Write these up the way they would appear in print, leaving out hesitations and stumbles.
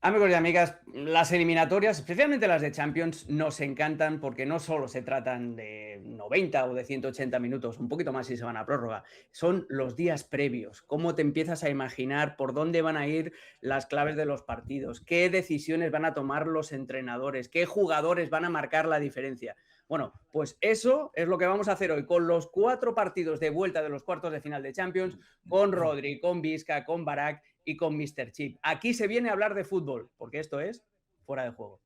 Amigos y amigas, las eliminatorias, especialmente las de Champions, nos encantan porque no solo se tratan de 90 o de 180 minutos, un poquito más si se van a prórroga, son los días previos, cómo te empiezas a imaginar por dónde van a ir las claves de los partidos, qué decisiones van a tomar los entrenadores, qué jugadores van a marcar la diferencia. Bueno, pues eso es lo que vamos a hacer hoy con los 4 partidos de vuelta de los cuartos de final de Champions, con Rodri, con Vizca, con Barak y con Mr. Chip. Aquí se viene a hablar de fútbol, porque esto es Fuera de Juego.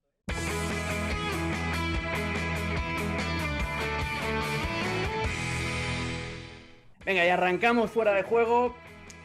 Venga, y arrancamos Fuera de Juego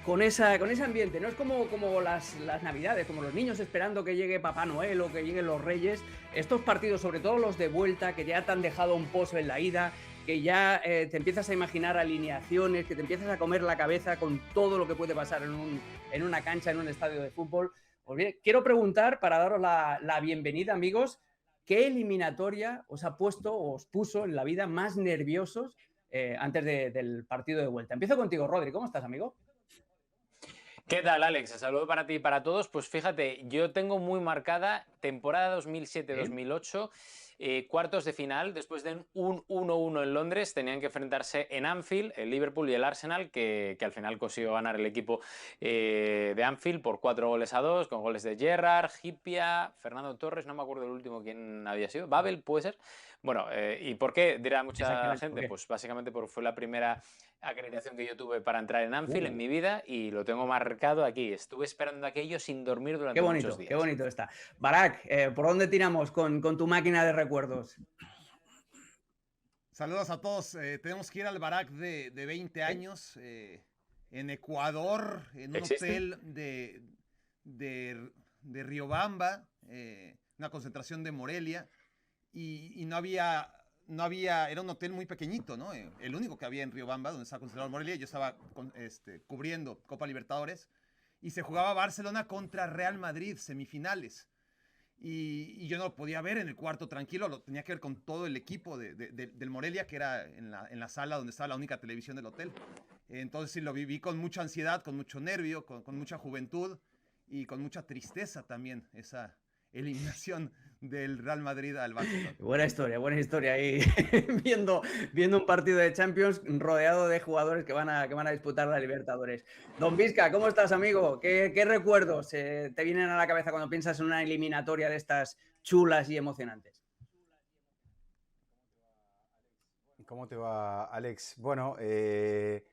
con ese ambiente. No es como las Navidades, como los niños esperando que llegue Papá Noel o que lleguen los Reyes. Estos partidos, sobre todo los de vuelta, que ya te han dejado un pozo en la ida, que ya te empiezas a imaginar alineaciones, que te empiezas a comer la cabeza con todo lo que puede pasar en una cancha, en un estadio de fútbol. Pues bien, quiero preguntar, para daros la bienvenida, amigos, ¿qué eliminatoria os ha puesto o os puso en la vida más nerviosos antes del partido de vuelta? Empiezo contigo, Rodri. ¿Cómo estás, amigo? ¿Qué tal, Alex? Saludo para ti y para todos. Pues fíjate, yo tengo muy marcada temporada 2007-2008, cuartos de final, después de un 1-1 en Londres, tenían que enfrentarse en Anfield, el Liverpool y el Arsenal, que al final consiguió ganar el equipo de Anfield por 4-2, con goles de Gerrard, Hipia, Fernando Torres, no me acuerdo el último quién había sido, Babel, puede ser. Bueno, ¿y por qué? Dirá mucha gente, pues básicamente porque fue la primera acreditación que yo tuve para entrar en Anfield en mi vida y lo tengo marcado aquí. Estuve esperando aquello sin dormir durante muchos días. Qué bonito está. Barak, ¿por dónde tiramos con tu máquina de recuerdos? Saludos a todos. Tenemos que ir al Barak de 20 años en Ecuador, en un hotel de Riobamba, una concentración de Morelia, y no había, era un hotel muy pequeñito, ¿no? El único que había en Riobamba, donde estaba concentrado Morelia. Yo estaba cubriendo Copa Libertadores y se jugaba Barcelona contra Real Madrid, semifinales. Y yo no lo podía ver en el cuarto tranquilo, lo tenía que ver con todo el equipo del Morelia, que era en la sala donde estaba la única televisión del hotel. Entonces sí, lo viví con mucha ansiedad, con mucho nervio, con mucha juventud y con mucha tristeza también, esa eliminación del Real Madrid al Barcelona. Buena historia ahí viendo un partido de Champions rodeado de jugadores que van a disputar la Libertadores. Don Vizca, ¿cómo estás, amigo? ¿Qué recuerdos te vienen a la cabeza cuando piensas en una eliminatoria de estas chulas y emocionantes? ¿Cómo te va, Alex? Bueno, le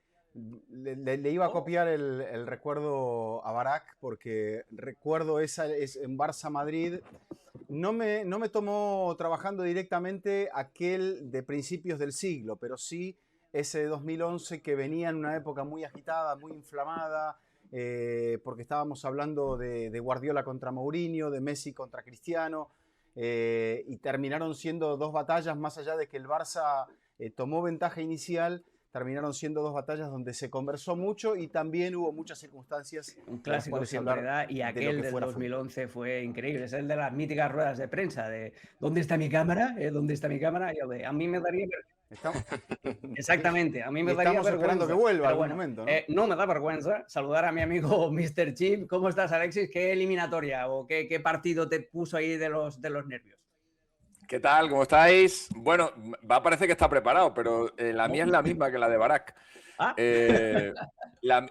iba a copiar el recuerdo a Barak porque recuerdo es en Barça-Madrid. No me tomó trabajando directamente aquel de principios del siglo, pero sí ese de 2011 que venía en una época muy agitada, muy inflamada, porque estábamos hablando de Guardiola contra Mourinho, de Messi contra Cristiano, y terminaron siendo dos batallas, más allá de que el Barça tomó ventaja inicial. Terminaron siendo dos batallas donde se conversó mucho y también hubo muchas circunstancias. Un clásico sin verdad, y aquel del 2011 fue increíble. Es el de las míticas ruedas de prensa, de ¿dónde está mi cámara? ¿Dónde está mi cámara? Y a mí me daría... Exactamente, a mí me daría vergüenza. Esperando que vuelva algún bueno, momento, ¿no? No me da vergüenza saludar a mi amigo Mr. Chip. ¿Cómo estás, Alexis? ¿Qué eliminatoria o qué partido te puso ahí de los nervios? ¿Qué tal? ¿Cómo estáis? Bueno, va a parecer que está preparado, pero la mía es la misma que la de Barak. ¿Ah?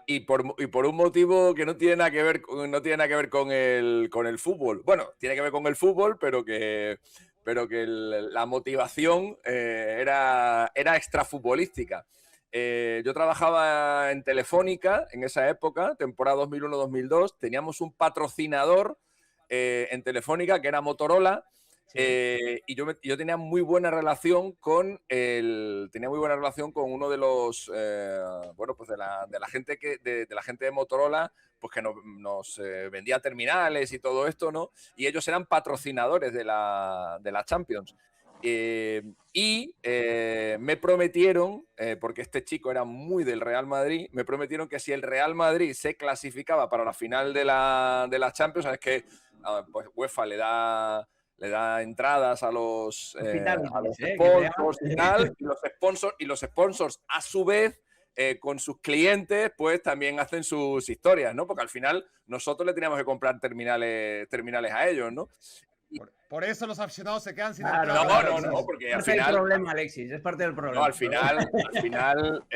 Y por un motivo que no tiene nada que ver con el fútbol. Bueno, tiene que ver con el fútbol, pero que la motivación era extrafutbolística. Yo trabajaba en Telefónica en esa época, temporada 2001-2002. Teníamos un patrocinador en Telefónica que era Motorola. Sí. Y yo tenía muy buena relación con uno de los pues de la gente de la gente de Motorola, pues que nos vendía terminales y todo esto, ¿no? Y ellos eran patrocinadores de la Champions. Y me prometieron, porque este chico era muy del Real Madrid, me prometieron que si el Real Madrid se clasificaba para la final de la Champions, sabes que pues UEFA le da entradas a los sponsors y tal, y los sponsors a su vez con sus clientes, pues también hacen sus historias, ¿no? Porque al final nosotros le teníamos que comprar terminales a ellos, ¿no? Por eso los aficionados se quedan sin Claro, entrada. No, Alexis. porque Es al parte final... del problema, Alexis, es parte del problema. No, al final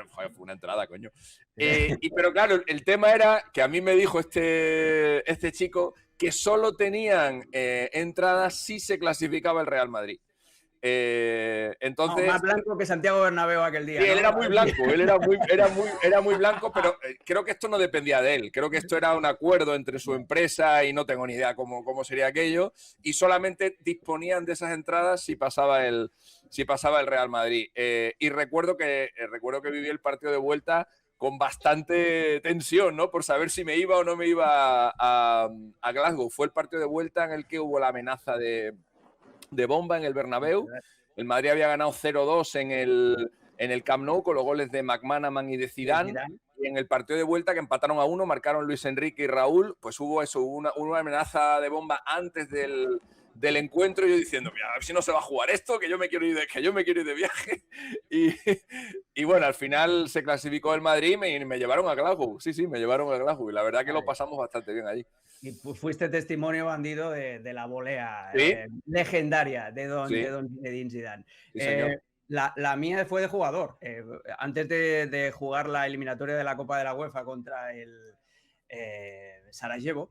fue una entrada, coño. Pero claro, el tema era que a mí me dijo este chico que solo tenían entradas si se clasificaba el Real Madrid. Entonces, No, más blanco que Santiago Bernabéu aquel día. sí, ¿no? él era muy blanco, era muy blanco, pero creo que esto no dependía de él. Creo que esto era un acuerdo entre su empresa y no tengo ni idea cómo sería aquello. Y solamente disponían de esas entradas si pasaba el Real Madrid. Y recuerdo que viví el partido de vuelta con bastante tensión, ¿no? Por saber si me iba o no me iba a Glasgow. Fue el partido de vuelta en el que hubo la amenaza de bomba en el Bernabéu. El Madrid había ganado 0-2 en el Camp Nou con los goles de McManaman y de Zidane. Y en el partido de vuelta, que empataron a 1, marcaron Luis Enrique y Raúl, pues hubo una amenaza de bomba antes del encuentro, y yo diciendo, mira, a ver si no se va a jugar esto, que yo me quiero ir de viaje. Y bueno, al final se clasificó el Madrid y me llevaron a Glasgow. Sí, me llevaron a Glasgow y la verdad que lo pasamos bastante bien allí. Y fuiste testimonio, bandido, de la volea ¿Sí? legendaria de don Sí. Zinedine Zidane. Sí, señor. La mía fue de jugador. Antes de jugar la eliminatoria de la Copa de la UEFA contra el Sarajevo,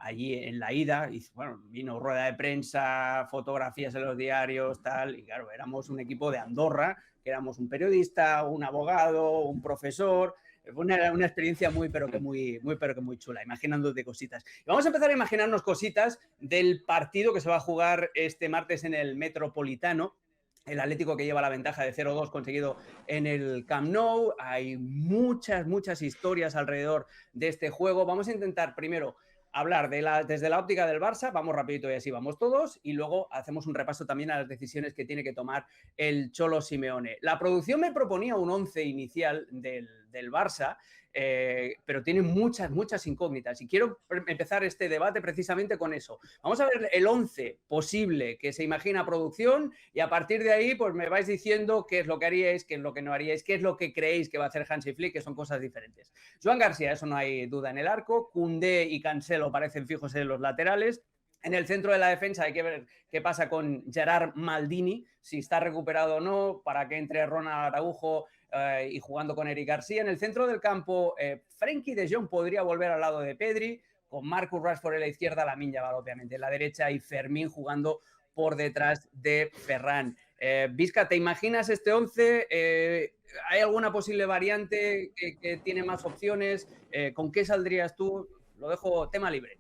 allí en la ida, y bueno, vino rueda de prensa, fotografías en los diarios, tal, y claro, éramos un equipo de Andorra, que éramos un periodista, un abogado, un profesor. Fue una experiencia muy chula, imaginándote cositas. Y vamos a empezar a imaginarnos cositas del partido que se va a jugar este martes en el Metropolitano. El Atlético, que lleva la ventaja de 0-2 conseguido en el Camp Nou. Hay muchas historias alrededor de este juego. Vamos a intentar primero hablar desde la óptica del Barça, vamos rapidito y así vamos todos, y luego hacemos un repaso también a las decisiones que tiene que tomar el Cholo Simeone. La producción me proponía un 11 inicial del Barça, pero tiene muchas incógnitas, y quiero empezar este debate precisamente con eso. Vamos a ver el 11 posible que se imagina producción, y a partir de ahí pues me vais diciendo qué es lo que haríais, qué es lo que no haríais, qué es lo que creéis que va a hacer Hansi Flick, que son cosas diferentes. Joan García, eso no hay duda en el arco. Koundé y Cancelo parecen fijos en los laterales. En el centro de la defensa hay que ver qué pasa con Gerard Maldini, si está recuperado o no, para que entre Ronald Araujo y jugando con Eric García. En el centro del campo, Frenkie de Jong podría volver al lado de Pedri, con Marcus Rashford en la izquierda, Lamine Yamal obviamente en la derecha, y Fermín jugando por detrás de Ferran. Vizca, ¿te imaginas este 11? ¿Hay alguna posible variante que tiene más opciones? ¿Con qué saldrías tú? Lo dejo tema libre.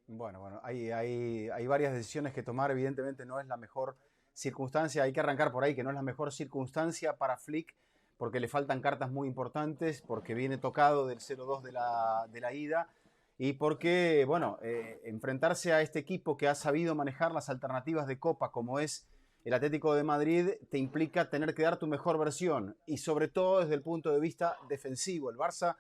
Bueno, hay varias decisiones que tomar. Evidentemente no es la mejor circunstancia. Hay que arrancar por ahí, que no es la mejor circunstancia para Flick, porque le faltan cartas muy importantes, porque viene tocado del 0-2 de la ida, y porque, bueno, enfrentarse a este equipo que ha sabido manejar las alternativas de Copa, como es el Atlético de Madrid, te implica tener que dar tu mejor versión, y sobre todo desde el punto de vista defensivo. El Barça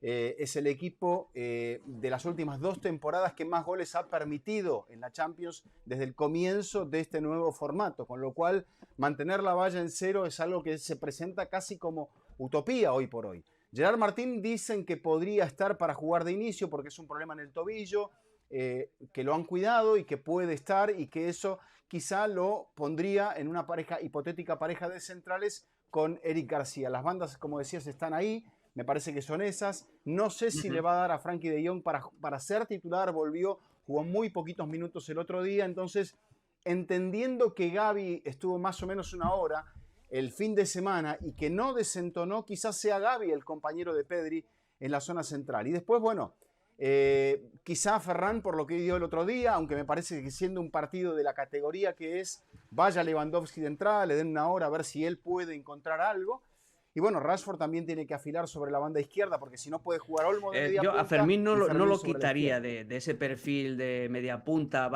es el equipo de las últimas 2 temporadas que más goles ha permitido en la Champions desde el comienzo de este nuevo formato, con lo cual mantener la valla en 0 es algo que se presenta casi como utopía hoy por hoy. Gerard Martín dicen que podría estar para jugar de inicio porque es un problema en el tobillo, que lo han cuidado y que puede estar, y que eso quizá lo pondría en una hipotética pareja de centrales con Eric García. Las bandas, como decías, están ahí. Me parece que son esas. No sé si le va a dar a Frenkie de Jong para ser titular. Jugó muy poquitos minutos el otro día. Entonces, entendiendo que Gavi estuvo más o menos una hora el fin de semana y que no desentonó, quizás sea Gavi el compañero de Pedri en la zona central. Y después, bueno, quizá Ferran, por lo que dio el otro día, aunque me parece que siendo un partido de la categoría que es, vaya Lewandowski de entrada, le den una hora a ver si él puede encontrar algo. Y bueno, Rashford también tiene que afilar sobre la banda izquierda, porque si no puede jugar Olmo de media punta. Yo a Fermín no lo quitaría de ese perfil de media punta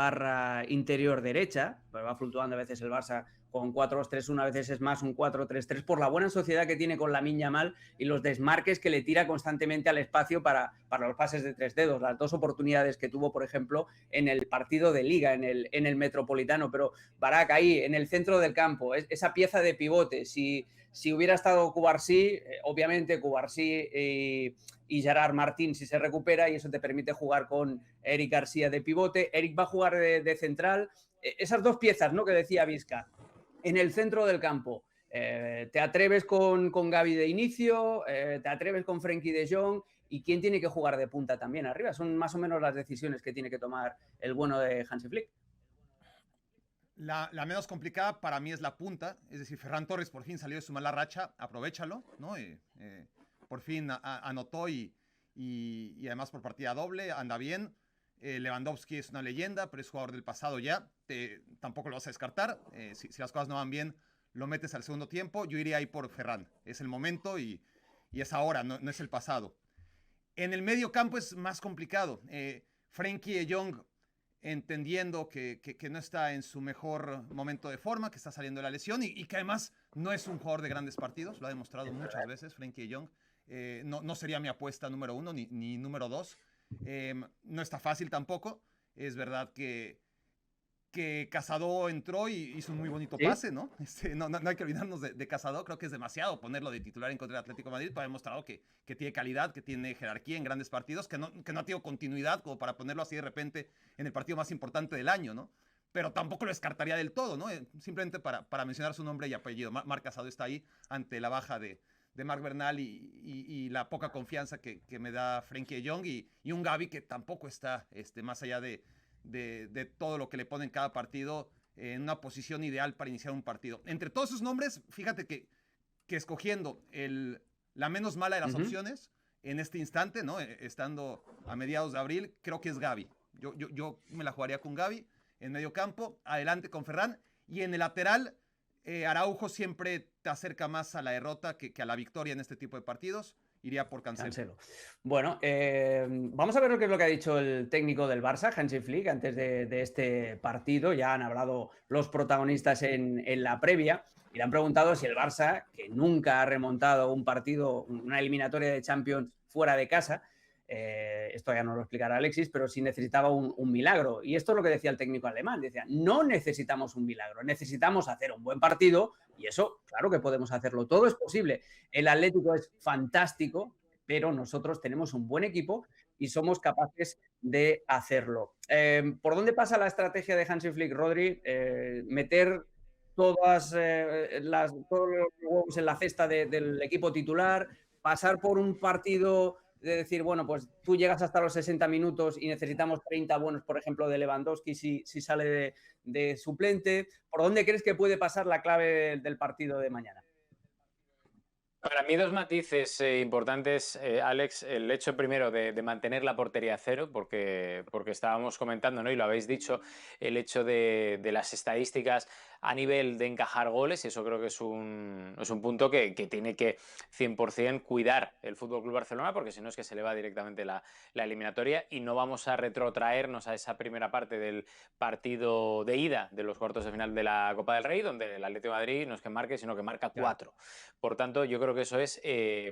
/ interior derecha, pero va fluctuando a veces el Barça con 4-2-3-1 a veces es más un 4-3-3 por la buena sociedad que tiene con Lamine Yamal y los desmarques que le tira constantemente al espacio para los pases de 3 dedos. Las 2 oportunidades que tuvo, por ejemplo, en el partido de Liga, en el Metropolitano. Pero Barak ahí, en el centro del campo, esa pieza de pivote, si hubiera estado Cubarsí, obviamente Cubarsí y Gerard Martín si se recupera, y eso te permite jugar con Eric García de pivote. Eric va a jugar de central. Esas 2 piezas, ¿no?, que decía Vizca, en el centro del campo. Te atreves con Gavi de inicio, te atreves con Frenkie de Jong, y quién tiene que jugar de punta también arriba. Son más o menos las decisiones que tiene que tomar el bueno de Hansi Flick. La menos complicada para mí es la punta, es decir, Ferran Torres por fin salió de su mala racha, aprovéchalo, ¿no? Por fin anotó y además por partida doble, anda bien. Lewandowski es una leyenda, pero es jugador del pasado ya, tampoco lo vas a descartar. Si las cosas no van bien, lo metes al segundo tiempo. Yo iría ahí por Ferran, es el momento y es ahora, no es el pasado. En el medio campo es más complicado. Frenkie de Jong, entendiendo que no está en su mejor momento de forma, que está saliendo de la lesión y que además no es un jugador de grandes partidos, lo ha demostrado muchas veces Frenkie de Jong. No sería mi apuesta número 1 ni número 2. No está fácil tampoco. Es verdad que Casado entró y hizo un muy bonito pase, ¿no? No hay que olvidarnos de Casado. Creo que es demasiado ponerlo de titular en contra del Atlético de Madrid, pero ha demostrado que tiene calidad, que tiene jerarquía en grandes partidos, que no ha tenido continuidad como para ponerlo así de repente en el partido más importante del año, ¿no? Pero tampoco lo descartaría del todo, ¿no? Simplemente para mencionar su nombre y apellido. Marc Casado está ahí ante la baja de Marc Bernal y la poca confianza que me da Frenkie de Jong y un Gavi que tampoco está más allá de todo lo que le pone en cada partido en una posición ideal para iniciar un partido. Entre todos sus nombres, fíjate que escogiendo la menos mala de las opciones en este instante, ¿no? Estando a mediados de abril, creo que es Gavi. Yo me la jugaría con Gavi en medio campo, adelante con Ferran, y en el lateral Araujo siempre te acerca más a la derrota que a la victoria en este tipo de partidos. Iría por Cancelo. Bueno, vamos a ver qué es lo que ha dicho el técnico del Barça, Hansi Flick, antes de este partido. Ya han hablado los protagonistas en la previa y le han preguntado si el Barça, que nunca ha remontado un partido, una eliminatoria de Champions fuera de casa, esto ya nos lo explicará Alexis, pero si necesitaba un milagro. Y esto es lo que decía el técnico alemán. Decía, no necesitamos un milagro, necesitamos hacer un buen partido y eso, claro que podemos hacerlo. Todo es posible. El Atlético es fantástico, pero nosotros tenemos un buen equipo y somos capaces de hacerlo. ¿Por dónde pasa la estrategia de Hansi Flick, Rodri? Meter todos los huevos en la cesta del equipo titular, pasar por un partido de decir, bueno, pues tú llegas hasta los 60 minutos y necesitamos 30 buenos, por ejemplo, de Lewandowski si sale de suplente. ¿Por dónde crees que puede pasar la clave del partido de mañana? Para mí 2 matices importantes, Alex. El hecho primero de mantener la portería a cero, porque estábamos comentando, ¿no? Y lo habéis dicho, el hecho de las estadísticas a nivel de encajar goles, y eso creo que es un punto que tiene que 100% cuidar el FC Barcelona, porque si no es que se le va directamente la eliminatoria y no vamos a retrotraernos a esa primera parte del partido de ida de los cuartos de final de la Copa del Rey, donde el Atlético de Madrid no es que marque, sino que marca 4. Por tanto, yo creo que eso es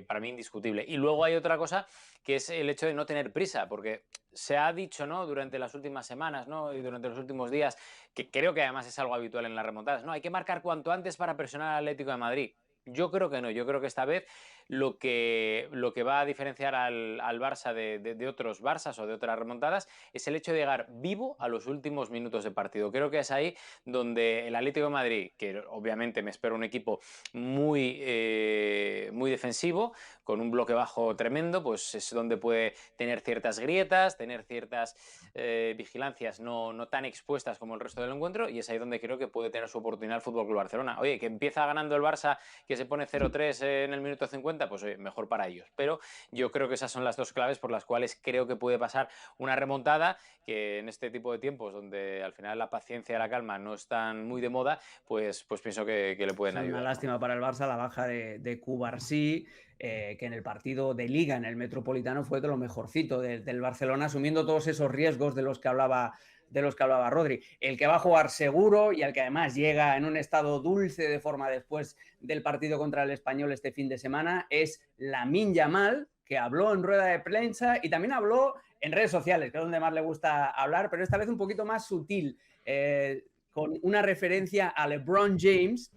para mí indiscutible. Y luego hay otra cosa que es el hecho de no tener prisa, porque se ha dicho, ¿no?, durante las últimas semanas, ¿no?, y durante los últimos días, que creo que además es algo habitual en las remontadas, ¿no? Hay que marcar cuanto antes para presionar al Atlético de Madrid. Yo creo que no, yo creo que esta vez lo que va a diferenciar al Barça de otros Barças o de otras remontadas es el hecho de llegar vivo a los últimos minutos de partido. Creo que es ahí donde el Atlético de Madrid, que obviamente me espero un equipo muy defensivo, con un bloque bajo tremendo, pues es donde puede tener ciertas grietas, tener ciertas vigilancias no tan expuestas como el resto del encuentro, y es ahí donde creo que puede tener su oportunidad el FC Barcelona. Oye, que empieza ganando el Barça, que se pone 0-3 en el minuto 50, pues oye, mejor para ellos. Pero yo creo que esas son las 2 claves por las cuales creo que puede pasar una remontada, que en este tipo de tiempos donde al final la paciencia y la calma no están muy de moda, pues pienso que le pueden ayudar. Una lástima para el Barça la baja de Cubarsí, que en el partido de Liga en el Metropolitano fue de lo mejorcito del Barcelona, asumiendo todos esos riesgos de los que hablaba de los que hablaba Rodri. El que va a jugar seguro y al que además llega en un estado dulce de forma después del partido contra el Español este fin de semana es Lamine Yamal, que habló en rueda de prensa y también habló en redes sociales, que es donde más le gusta hablar, pero esta vez un poquito más sutil, con una referencia a LeBron James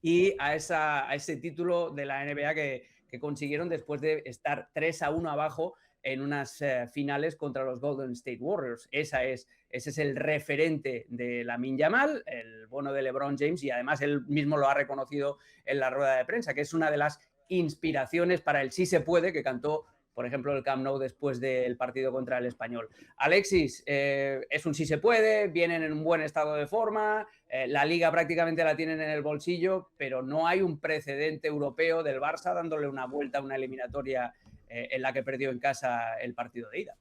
y a ese título de la NBA que consiguieron después de estar 3-1 abajo en unas finales contra los Golden State Warriors. Ese es el referente de Lamine Yamal, el bono de LeBron James, y además él mismo lo ha reconocido en la rueda de prensa, que es una de las inspiraciones para el Sí se puede que cantó, por ejemplo, el Camp Nou después del partido contra el Español. Alexis, es un sí se puede, vienen en un buen estado de forma, la Liga prácticamente la tienen en el bolsillo, pero no hay un precedente europeo del Barça dándole una vuelta a una eliminatoria en la que perdió en casa el partido de ida.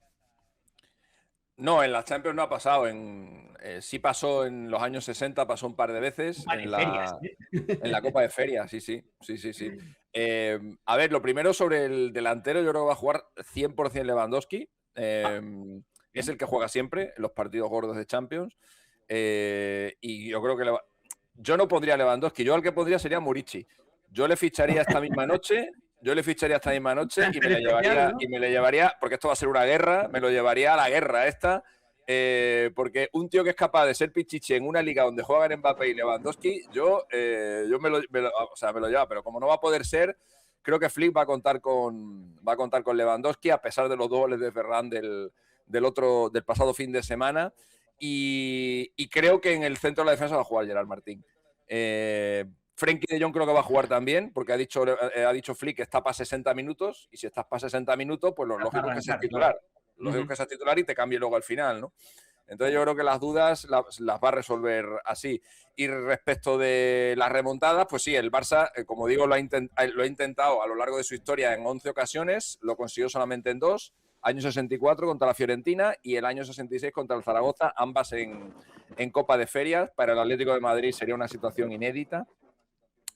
No, en la Champions no ha pasado. Sí pasó en los años 60, pasó un par de veces. En la Copa de Ferias, sí. A ver, lo primero sobre el delantero, yo creo que va a jugar 100% Lewandowski. Es el que juega siempre en los partidos gordos de Champions. Y yo creo que yo no pondría a Lewandowski, yo al que pondría sería Murici. Yo le ficharía esta misma noche. Y me le llevaría, porque esto va a ser una guerra, me lo llevaría a la guerra esta, porque un tío que es capaz de ser pichichi en una liga donde juegan Mbappé y Lewandowski, yo me lo llevo, pero como no va a poder ser, creo que Flick va a contar con Lewandowski, a pesar de los 2 goles de Ferran del pasado fin de semana, y creo que en el centro de la defensa va a jugar Gerard Martín. Frenkie de Jong creo que va a jugar también, porque ha dicho Flick que está para 60 minutos, y si estás para 60 minutos, pues lo lógico es que seas titular. Lógico que seas titular y te cambie luego al final, ¿no? Entonces yo creo que las dudas las va a resolver así. Y respecto de las remontadas, pues sí, el Barça, como digo, lo ha intentado a lo largo de su historia en 11 ocasiones, lo consiguió solamente en 2, año 64 contra la Fiorentina y el año 66 contra el Zaragoza, ambas en Copa de Ferias. Para el Atlético de Madrid sería una situación inédita.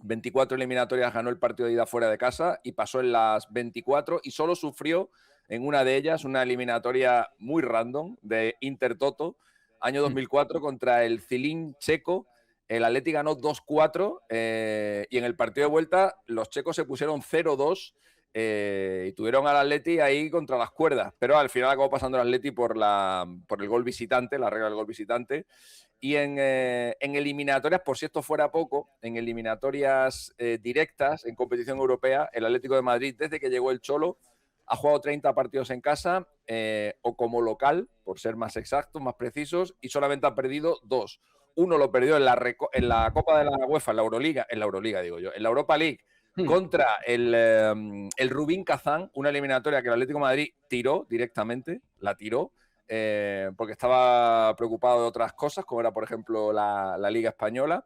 24 eliminatorias ganó el partido de ida fuera de casa y pasó en las 24 y solo sufrió en una de ellas una eliminatoria muy random de Intertoto, año 2004 contra el Zilin checo. El Atleti ganó 2-4 y en el partido de vuelta los checos se pusieron 0-2 y tuvieron al Atleti ahí contra las cuerdas, pero al final acabó pasando el Atleti por el gol visitante, la regla del gol visitante. Y en eliminatorias, por si esto fuera poco, en eliminatorias directas, en competición europea, el Atlético de Madrid, desde que llegó el Cholo, ha jugado 30 partidos en casa o como local, por ser más exactos, más precisos, y solamente ha perdido 2. Uno lo perdió en la Copa de la UEFA, en la Europa League, contra el Rubin Kazán, una eliminatoria que el Atlético de Madrid tiró directamente, la tiró, porque estaba preocupado de otras cosas, como era, por ejemplo, la Liga Española.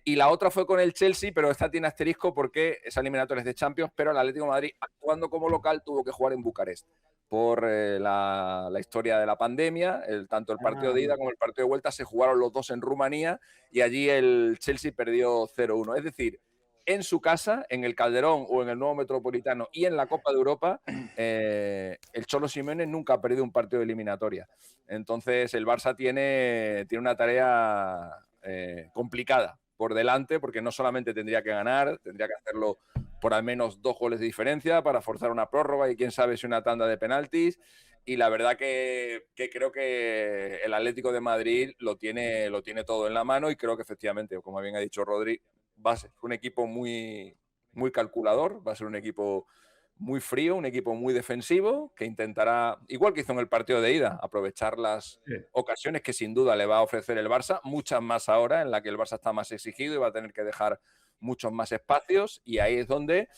Y la otra fue con el Chelsea, pero esta tiene asterisco porque esa eliminatoria es de Champions, pero el Atlético de Madrid, actuando como local, tuvo que jugar en Bucarest por la historia de la pandemia. Tanto el partido de ida como el partido de vuelta se jugaron los dos en Rumanía y allí el Chelsea perdió 0-1. Es decir, en su casa, en el Calderón o en el nuevo Metropolitano y en la Copa de Europa, el Cholo Simeone nunca ha perdido un partido de eliminatoria. Entonces el Barça tiene una tarea complicada por delante, porque no solamente tendría que ganar, tendría que hacerlo por al menos 2 goles de diferencia para forzar una prórroga y quién sabe si una tanda de penaltis. Y la verdad que creo que el Atlético de Madrid lo tiene todo en la mano y creo que efectivamente, como bien ha dicho Rodri, va a ser un equipo muy, muy calculador, va a ser un equipo muy frío, un equipo muy defensivo, que intentará, igual que hizo en el partido de ida, aprovechar las ocasiones que sin duda le va a ofrecer el Barça, muchas más ahora, en la que el Barça está más exigido y va a tener que dejar muchos más espacios, y ahí es donde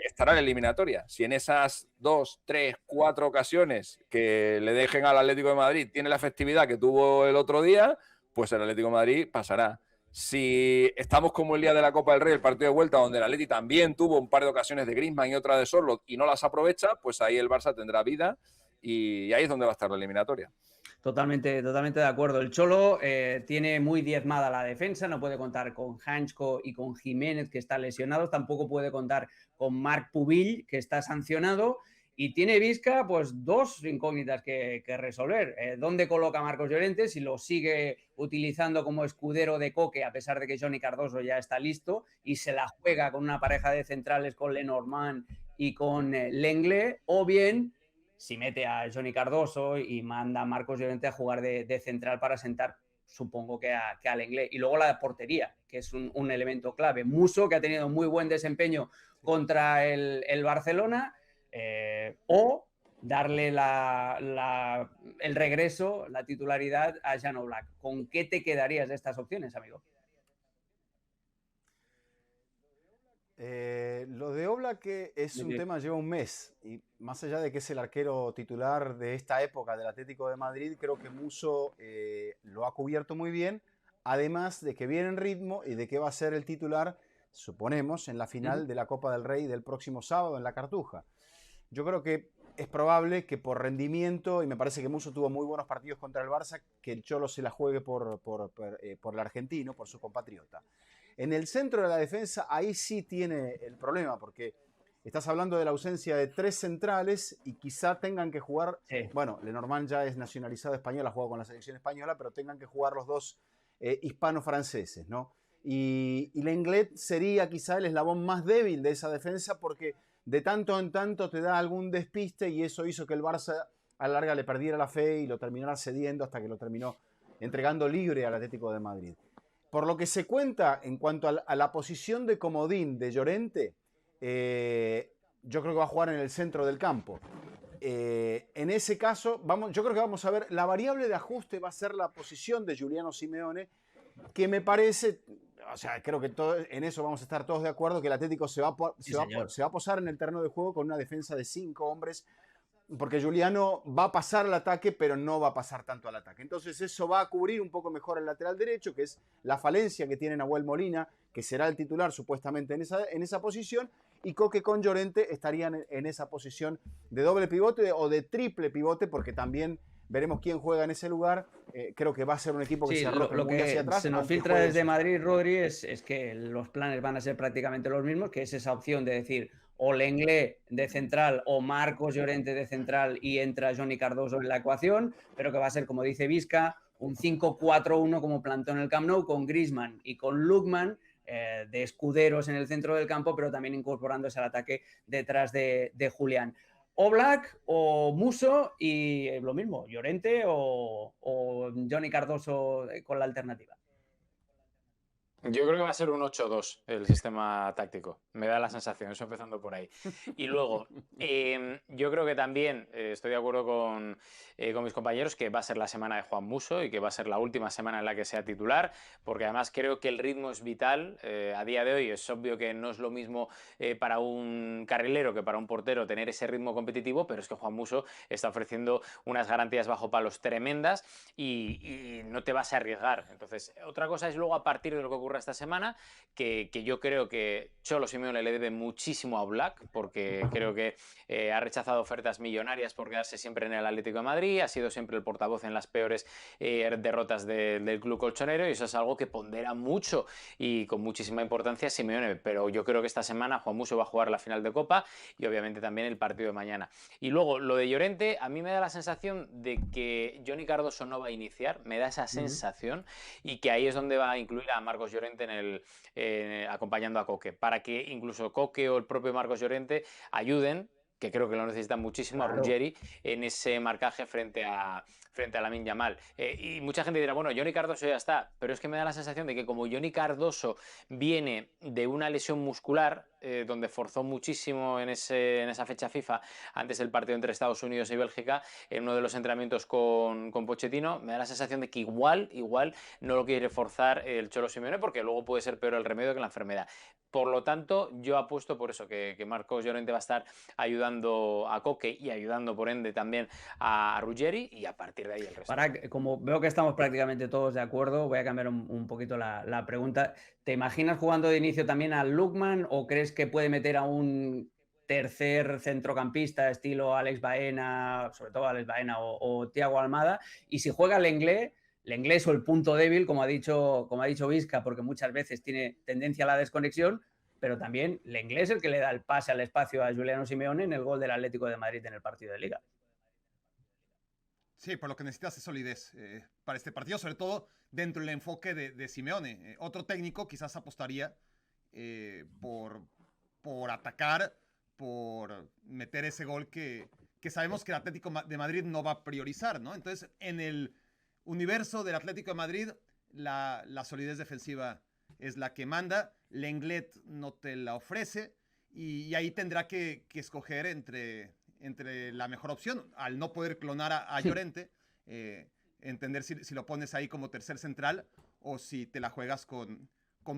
estará la eliminatoria. Si en esas 2, 3, 4 ocasiones que le dejen al Atlético de Madrid tiene la efectividad que tuvo el otro día, pues el Atlético de Madrid pasará. Si estamos como el día de la Copa del Rey, el partido de vuelta, donde el Atleti también tuvo un par de ocasiones de Griezmann y otra de Sorloth y no las aprovecha, pues ahí el Barça tendrá vida y ahí es donde va a estar la eliminatoria. Totalmente de acuerdo. El Cholo tiene muy diezmada la defensa, no puede contar con Hanchko y con Jiménez, que están lesionados, tampoco puede contar con Marc Pubill, que está sancionado, Y tiene Vizca pues dos incógnitas que resolver. ¿Dónde coloca a Marcos Llorente? Si lo sigue utilizando como escudero de Coque, a pesar de que Johnny Cardoso ya está listo y se la juega con una pareja de centrales con Lenormand y con Lenglet, o bien si mete a Johnny Cardoso y manda a Marcos Llorente a jugar de central para sentar, supongo que a Lenglet. Y luego la portería, que es un elemento clave. Musso, que ha tenido muy buen desempeño contra el Barcelona, o darle el regreso, la titularidad a Jan Oblak. ¿Con qué te quedarías de estas opciones, amigo? Lo de Oblak es un tema, lleva un mes, y más allá de que es el arquero titular de esta época del Atlético de Madrid, creo que Musso lo ha cubierto muy bien, además de que viene en ritmo y de que va a ser el titular, suponemos, en la final de la Copa del Rey del próximo sábado en la Cartuja. Yo creo que es probable que por rendimiento, y me parece que Musso tuvo muy buenos partidos contra el Barça, que el Cholo se la juegue por el argentino, por su compatriota. En el centro de la defensa, ahí sí tiene el problema, porque estás hablando de la ausencia de 3 centrales y quizá tengan que jugar, bueno, Lenormand ya es nacionalizado español, ha jugado con la selección española, pero tengan que jugar los dos hispano-franceses, ¿no? Y Lenglet sería quizá el eslabón más débil de esa defensa, porque de tanto en tanto te da algún despiste y eso hizo que el Barça a la larga le perdiera la fe y lo terminara cediendo hasta que lo terminó entregando libre al Atlético de Madrid. Por lo que se cuenta en cuanto a la posición de comodín de Llorente, yo creo que va a jugar en el centro del campo. En ese caso, yo creo que vamos a ver, la variable de ajuste va a ser la posición de Giuliano Simeone, que me parece, o sea, creo que en eso vamos a estar todos de acuerdo, que el Atlético se va a posar en el terreno de juego con una defensa de 5 hombres, porque Giuliano va a pasar al ataque, pero no va a pasar tanto al ataque. Entonces eso va a cubrir un poco mejor el lateral derecho, que es la falencia que tiene Nahuel Molina, que será el titular supuestamente en esa posición, y Coque con Llorente estarían en esa posición de doble pivote o de triple pivote, porque también veremos quién juega en ese lugar. Creo que va a ser un equipo que se arroja lo muy que hacia atrás. se nos filtra desde Madrid, Rodri, es que los planes van a ser prácticamente los mismos, que es esa opción de decir o Lenglet de central o Marcos Llorente de central y entra Johnny Cardoso en la ecuación, pero que va a ser, como dice Vizca, un 5-4-1 como plantó en el Camp Nou, con Griezmann y con Lookman de escuderos en el centro del campo, pero también incorporándose al ataque detrás de Julián. Oblak o Musso, y lo mismo, Llorente o Johnny Cardoso con la alternativa. Yo creo que va a ser un 8-2 el sistema táctico. Me da la sensación, eso empezando por ahí. Y luego, yo creo que también estoy de acuerdo con mis compañeros que va a ser la semana de Juan Musso y que va a ser la última semana en la que sea titular, porque además creo que el ritmo es vital. A día de hoy es obvio que no es lo mismo para un carrilero que para un portero tener ese ritmo competitivo, pero es que Juan Musso está ofreciendo unas garantías bajo palos tremendas y no te vas a arriesgar. Entonces, otra cosa es luego a partir de lo que ocurre esta semana, que yo creo que Cholo Simeone le debe muchísimo a Oblak, porque creo que ha rechazado ofertas millonarias por quedarse siempre en el Atlético de Madrid, ha sido siempre el portavoz en las peores derrotas del club colchonero, y eso es algo que pondera mucho y con muchísima importancia a Simeone. Pero yo creo que esta semana Juan Musso va a jugar la final de Copa y obviamente también el partido de mañana. Y luego lo de Llorente, a mí me da la sensación de que Johnny Cardoso no va a iniciar, me da esa sensación, y que ahí es donde va a incluir a Marcos Llorente acompañando a Coque, para que incluso Coque o el propio Marcos Llorente ayuden, que creo que lo necesitan muchísimo, claro, a Ruggeri en ese marcaje frente a Lamine Yamal. Y mucha gente dirá, bueno, Johnny Cardoso ya está, pero es que me da la sensación de que como Johnny Cardoso viene de una lesión muscular, donde forzó muchísimo en esa fecha FIFA antes del partido entre Estados Unidos y Bélgica, en uno de los entrenamientos con Pochettino, me da la sensación de que igual no lo quiere forzar el Cholo Simeone, porque luego puede ser peor el remedio que la enfermedad. Por lo tanto, yo apuesto por eso, que Marcos Llorente va a estar ayudando a Coque y ayudando por ende también a Ruggeri, y a partir de ahí el resto. Como veo que estamos prácticamente todos de acuerdo, voy a cambiar un poquito la pregunta. ¿Te imaginas jugando de inicio también a Lookman, o crees que puede meter a un tercer centrocampista estilo Alex Baena, sobre todo Alex Baena o Thiago Almada? Y si juega Lenglet o el punto débil, como ha dicho Vizca, porque muchas veces tiene tendencia a la desconexión, pero también Lenglet es el que le da el pase al espacio a Giuliano Simeone en el gol del Atlético de Madrid en el partido de Liga. Sí, por lo que necesitas es solidez para este partido, sobre todo dentro del enfoque de Simeone. Otro técnico quizás apostaría por atacar, por meter ese gol que sabemos que el Atlético de Madrid no va a priorizar, ¿no? Entonces, en el universo del Atlético de Madrid, la solidez defensiva es la que manda. Lenglet no te la ofrece y ahí tendrá que escoger entre la mejor opción. Al no poder clonar a Llorente, entender si lo pones ahí como tercer central o si te la juegas con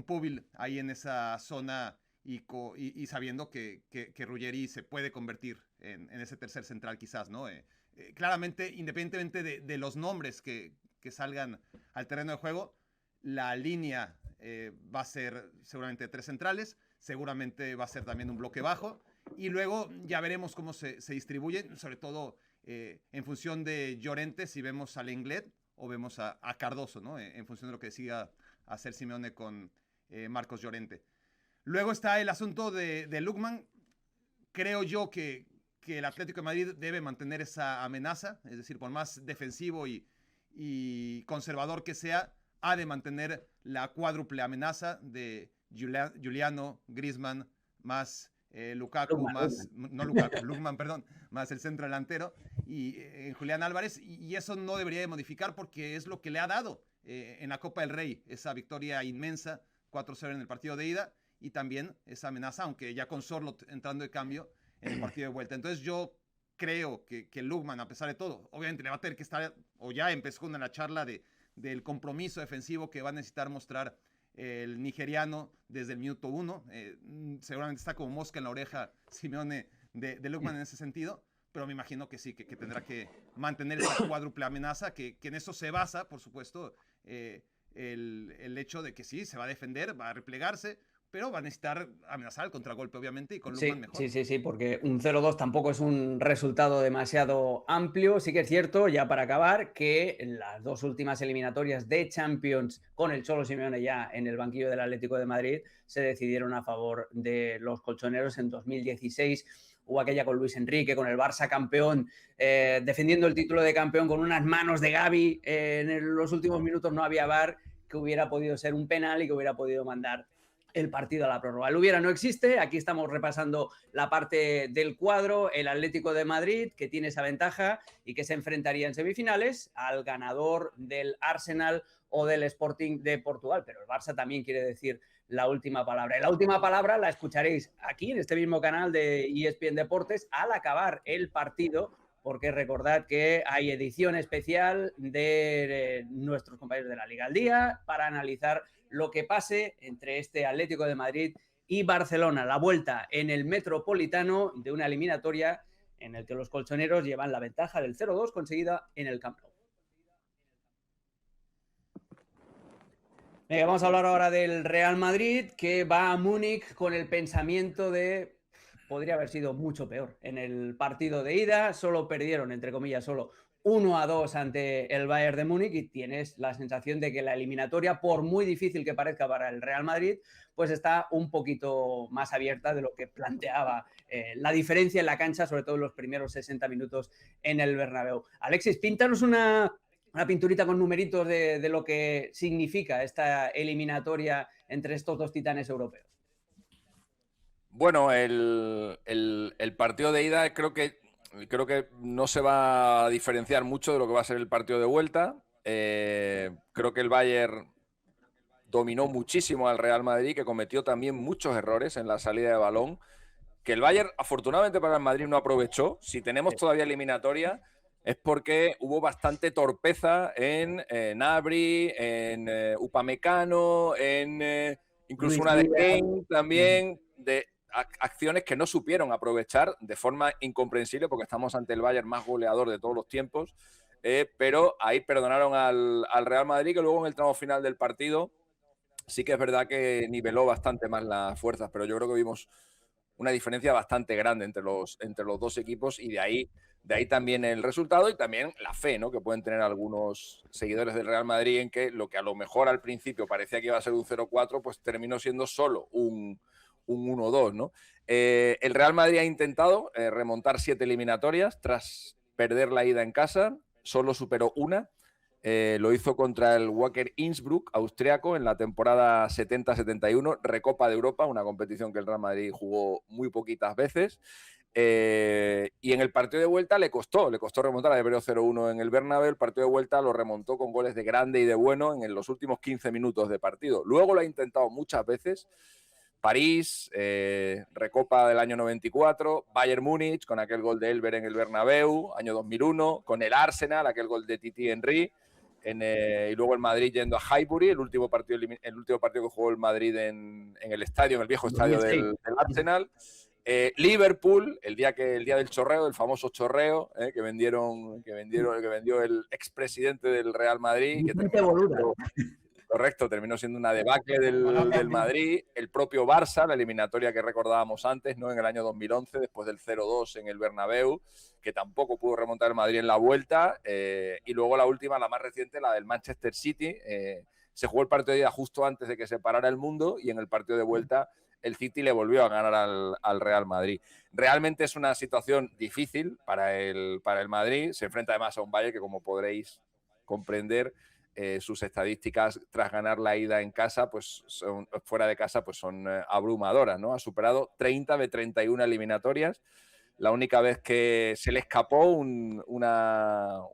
Pubil ahí en esa zona y sabiendo que Ruggeri se puede convertir en ese tercer central quizás, ¿no? Claramente, independientemente de los nombres que salgan al terreno de juego, la línea va a ser seguramente 3 centrales, seguramente va a ser también un bloque bajo, y luego ya veremos cómo se distribuyen, sobre todo en función de Llorente, si vemos a Lenglet o vemos a Cardoso, ¿no? En función de lo que decida hacer Simeone con Marcos Llorente. Luego está el asunto de Lookman. Creo yo que el Atlético de Madrid debe mantener esa amenaza, es decir, por más defensivo y conservador que sea, ha de mantener la cuádruple amenaza de Giuliano, Griezmann, más Lukaku, Lookman, perdón, más el centro delantero y Julián Álvarez, y eso no debería de modificar porque es lo que le ha dado en la Copa del Rey, esa victoria inmensa, 4-0 en el partido de ida, y también esa amenaza, aunque ya con Sorloth entrando de cambio en el partido de vuelta. Entonces yo creo que Lookman, a pesar de todo, obviamente le va a tener que estar, o ya empezó con la charla del compromiso defensivo que va a necesitar mostrar el nigeriano desde el minuto 1. Seguramente está como mosca en la oreja Simeone de Lookman en ese sentido, pero me imagino que sí, que tendrá que mantener esa cuádruple amenaza, que en eso se basa, por supuesto, el hecho de que sí, se va a defender, va a replegarse, pero va a necesitar amenazar el contragolpe, obviamente, y con Lookman mejor. Sí, porque un 0-2 tampoco es un resultado demasiado amplio. Sí que es cierto, ya para acabar, que en las 2 últimas eliminatorias de Champions, con el Cholo Simeone ya en el banquillo del Atlético de Madrid, se decidieron a favor de los colchoneros. En 2016 hubo aquella con Luis Enrique, con el Barça campeón, defendiendo el título de campeón con unas manos de Gavi. En los últimos minutos no había VAR, que hubiera podido ser un penal y que hubiera podido mandar el partido a la prórroga. El hubiera no existe. Aquí estamos repasando la parte del cuadro. El Atlético de Madrid, que tiene esa ventaja y que se enfrentaría en semifinales al ganador del Arsenal o del Sporting de Portugal. Pero el Barça también quiere decir la última palabra. Y la última palabra la escucharéis aquí en este mismo canal de ESPN Deportes al acabar el partido, porque recordad que hay edición especial de nuestros compañeros de la Liga al Día para analizar lo que pase entre este Atlético de Madrid y Barcelona. La vuelta en el Metropolitano de una eliminatoria en el que los colchoneros llevan la ventaja del 0-2 conseguida en el Camp Nou. Vamos a hablar ahora del Real Madrid, que va a Múnich con el pensamiento de podría haber sido mucho peor. En el partido de ida solo perdieron, entre comillas, solo 1-2 ante el Bayern de Múnich y tienes la sensación de que la eliminatoria, por muy difícil que parezca para el Real Madrid, pues está un poquito más abierta de lo que planteaba la diferencia en la cancha, sobre todo en los primeros 60 minutos en el Bernabéu. Alexis, píntanos una pinturita con numeritos de lo que significa esta eliminatoria entre estos dos titanes europeos. Bueno, el partido de ida creo que no se va a diferenciar mucho de lo que va a ser el partido de vuelta. Creo que el Bayern dominó muchísimo al Real Madrid, que cometió también muchos errores en la salida de balón, que el Bayern, afortunadamente para el Madrid, no aprovechó. Si tenemos todavía eliminatoria, es porque hubo bastante torpeza en Gnabry, en Upamecano, en incluso una de Kane también, de acciones que no supieron aprovechar de forma incomprensible, porque estamos ante el Bayern más goleador de todos los tiempos, pero ahí perdonaron al Real Madrid, que luego en el tramo final del partido sí que es verdad que niveló bastante más las fuerzas, pero yo creo que vimos una diferencia bastante grande entre los dos equipos, y de ahí también el resultado y también la fe, ¿no?, que pueden tener algunos seguidores del Real Madrid en que lo que a lo mejor al principio parecía que iba a ser un 0-4, pues terminó siendo solo un un 1-2, ¿no? El Real Madrid ha intentado remontar 7 eliminatorias tras perder la ida en casa, solo superó una. Lo hizo contra el Wacker Innsbruck, austriaco, en la temporada 70-71, Recopa de Europa, una competición que el Real Madrid jugó muy poquitas veces. Y en el partido de vuelta le costó remontar, había perdido 0-1 en el Bernabéu. El partido de vuelta lo remontó con goles de Grande y de Bueno en los últimos 15 minutos de partido. Luego lo ha intentado muchas veces. París, Recopa del año 94, Bayern Múnich con aquel gol de Elber en el Bernabéu, año 2001, con el Arsenal, aquel gol de Titi Henry, y luego el Madrid yendo a Highbury, el último partido que jugó el Madrid en el estadio, en el viejo estadio del Arsenal. Liverpool, el día del chorreo, el famoso chorreo que vendió el expresidente del Real Madrid, que terminó siendo una debacle del Madrid. El propio Barça, la eliminatoria que recordábamos antes, ¿no? En el año 2011, después del 0-2 en el Bernabéu, que tampoco pudo remontar el Madrid en la vuelta. Y luego la última, la más reciente, la del Manchester City. Se jugó el partido de ida justo antes de que se parara el mundo, y en el partido de vuelta el City le volvió a ganar al Real Madrid. Realmente es una situación difícil para el Madrid. Se enfrenta además a un Bayern que, como podréis comprender, sus estadísticas tras ganar la ida en casa, pues fuera de casa, pues son abrumadoras, ¿no? Ha superado 30 de 31 eliminatorias. La única vez que se le escapó un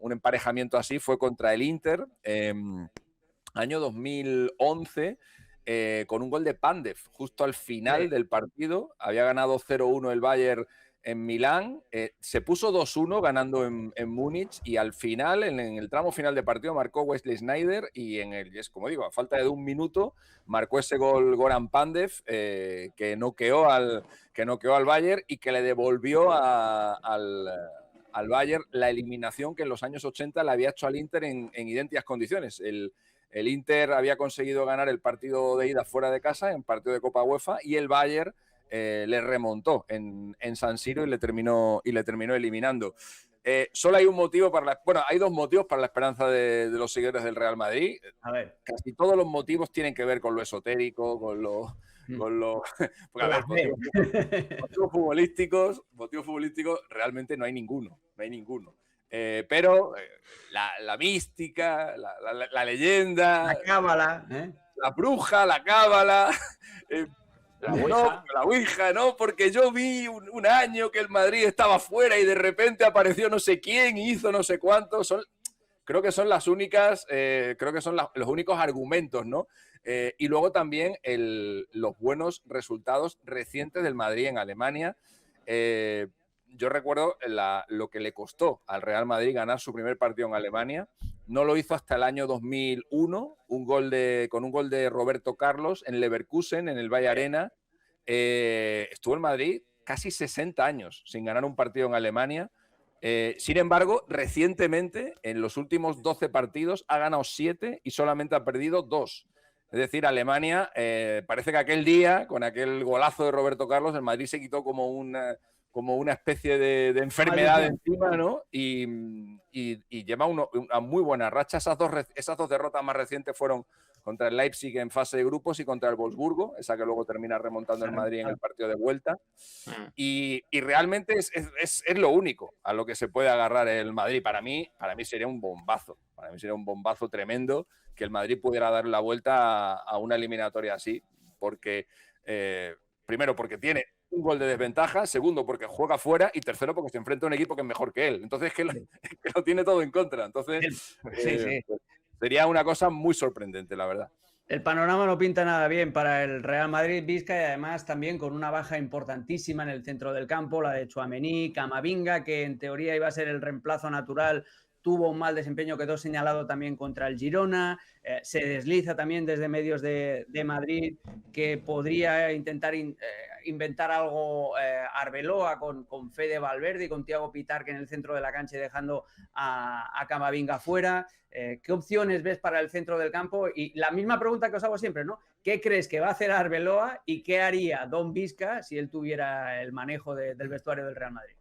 emparejamiento así fue contra el Inter, año 2011, con un gol de Pandev justo al final del partido. Había ganado 0-1 el Bayern en Milán, se puso 2-1 ganando en Múnich, y al final, en el tramo final de partido, marcó Wesley Sneijder, y como digo, a falta de un minuto, marcó ese gol Goran Pandev, que noqueó al Bayern y que le devolvió al Bayern la eliminación que en los años 80 le había hecho al Inter en idénticas condiciones. El Inter había conseguido ganar el partido de ida fuera de casa, en partido de Copa UEFA, y el Bayern le remontó en San Siro y le terminó eliminando. Solo hay un motivo hay dos motivos para la esperanza de los seguidores del Real Madrid. A ver. Casi todos los motivos tienen que ver con lo esotérico, motivos futbolísticos realmente no hay ninguno. Pero la mística, la leyenda, la cábala, la bruja, la cábala, la ouija, ¿no? Porque yo vi un año que el Madrid estaba fuera y de repente apareció no sé quién y hizo no sé cuánto. Creo que son los únicos argumentos, ¿no? Y luego también los buenos resultados recientes del Madrid en Alemania. Yo recuerdo lo que le costó al Real Madrid ganar su primer partido en Alemania. No lo hizo hasta el año 2001, con un gol de Roberto Carlos en Leverkusen, en el Valle Arena. Estuvo el Madrid casi 60 años sin ganar un partido en Alemania. Sin embargo, recientemente, en los últimos 12 partidos, ha ganado 7 y solamente ha perdido 2. Es decir, Alemania, parece que aquel día, con aquel golazo de Roberto Carlos, el Madrid se quitó como una especie de enfermedad encima, ¿no? Y lleva una muy buena racha. Esas dos derrotas más recientes fueron contra el Leipzig en fase de grupos y contra el Wolfsburgo, esa que luego termina remontando el Madrid en el partido de vuelta. Y realmente es lo único a lo que se puede agarrar el Madrid. Para mí sería un bombazo. Para mí sería un bombazo tremendo que el Madrid pudiera dar la vuelta a una eliminatoria así, porque primero porque tiene un gol de desventaja, segundo porque juega fuera, y tercero porque se enfrenta a un equipo que es mejor que él. Entonces que lo tiene todo en contra. Entonces pues, sería una cosa muy sorprendente, la verdad. El panorama no pinta nada bien para el Real Madrid, Vizca, y además también con una baja importantísima en el centro del campo, la de Tchouaméni, Camavinga, que en teoría iba a ser el reemplazo natural. Tuvo un mal desempeño, quedó señalado también contra el Girona. Se desliza también desde medios de Madrid que podría intentar inventar algo Arbeloa con Fede Valverde y con Thiago Pitarque en el centro de la cancha y dejando a Camavinga fuera. ¿Qué opciones ves para el centro del campo? Y la misma pregunta que os hago siempre, ¿no? ¿Qué crees que va a hacer Arbeloa y qué haría Don Vizca si él tuviera el manejo del vestuario del Real Madrid?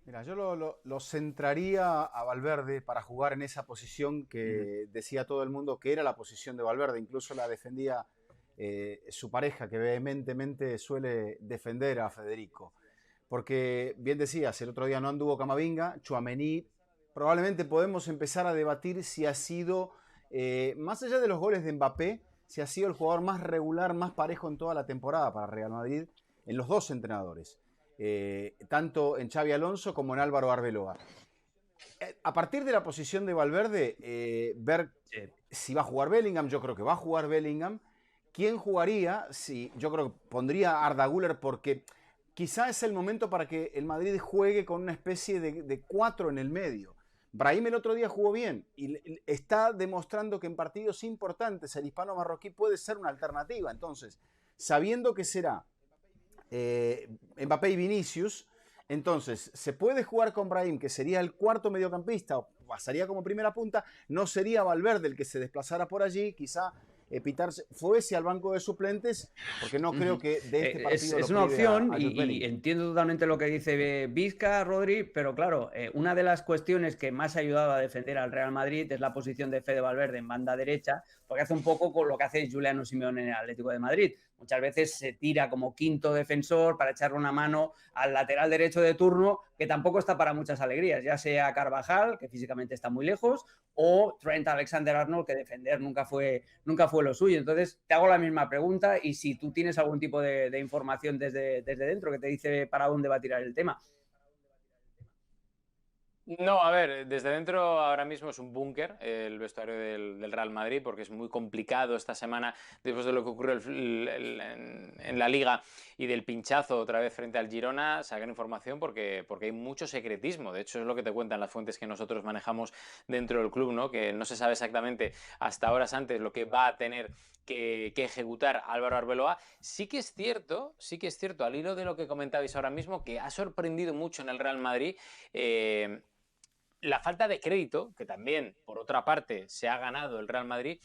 Mira, yo lo centraría a Valverde para jugar en esa posición que decía todo el mundo que era la posición de Valverde. Incluso la defendía su pareja, que vehementemente suele defender a Federico. Porque, bien decías, el otro día no anduvo Camavinga, Tchouaméni. Probablemente podemos empezar a debatir si ha sido, más allá de los goles de Mbappé, si ha sido el jugador más regular, más parejo en toda la temporada para Real Madrid, en los dos entrenadores. Tanto en Xabi Alonso como en Álvaro Arbeloa. A partir de la posición de Valverde, ver si va a jugar Bellingham, yo creo que va a jugar Bellingham. ¿Quién jugaría? Sí, yo creo que pondría a Arda Güler porque quizá es el momento para que el Madrid juegue con una especie de 4 en el medio. Brahim el otro día jugó bien y está demostrando que en partidos importantes el hispano marroquí puede ser una alternativa. Entonces, sabiendo que será Mbappé y Vinicius, entonces se puede jugar con Brahim, que sería el cuarto mediocampista, o pasaría como primera punta, no sería Valverde el que se desplazara por allí, quizá Pitar fuese al banco de suplentes, porque no creo que de este partido es una opción y entiendo totalmente lo que dice Vizca, Rodri, pero claro, una de las cuestiones que más ha ayudado a defender al Real Madrid es la posición de Fede Valverde en banda derecha, porque hace un poco con lo que hace Juliano Simeone en el Atlético de Madrid. Muchas veces se tira como quinto defensor para echarle una mano al lateral derecho de turno, que tampoco está para muchas alegrías, ya sea Carvajal, que físicamente está muy lejos, o Trent Alexander-Arnold, que defender nunca fue lo suyo. Entonces, te hago la misma pregunta y si tú tienes algún tipo de información desde dentro que te dice para dónde va a tirar el tema. No, a ver, desde dentro ahora mismo es un búnker el vestuario del Real Madrid porque es muy complicado esta semana después de lo que ocurrió en la Liga y del pinchazo otra vez frente al Girona sacar información porque hay mucho secretismo. De hecho es lo que te cuentan las fuentes que nosotros manejamos dentro del club, ¿no? Que no se sabe exactamente hasta horas antes lo que va a tener que ejecutar Álvaro Arbeloa. Sí que es cierto, al hilo de lo que comentabais ahora mismo, que ha sorprendido mucho en el Real Madrid la falta de crédito, que también, por otra parte, se ha ganado el Real Madrid,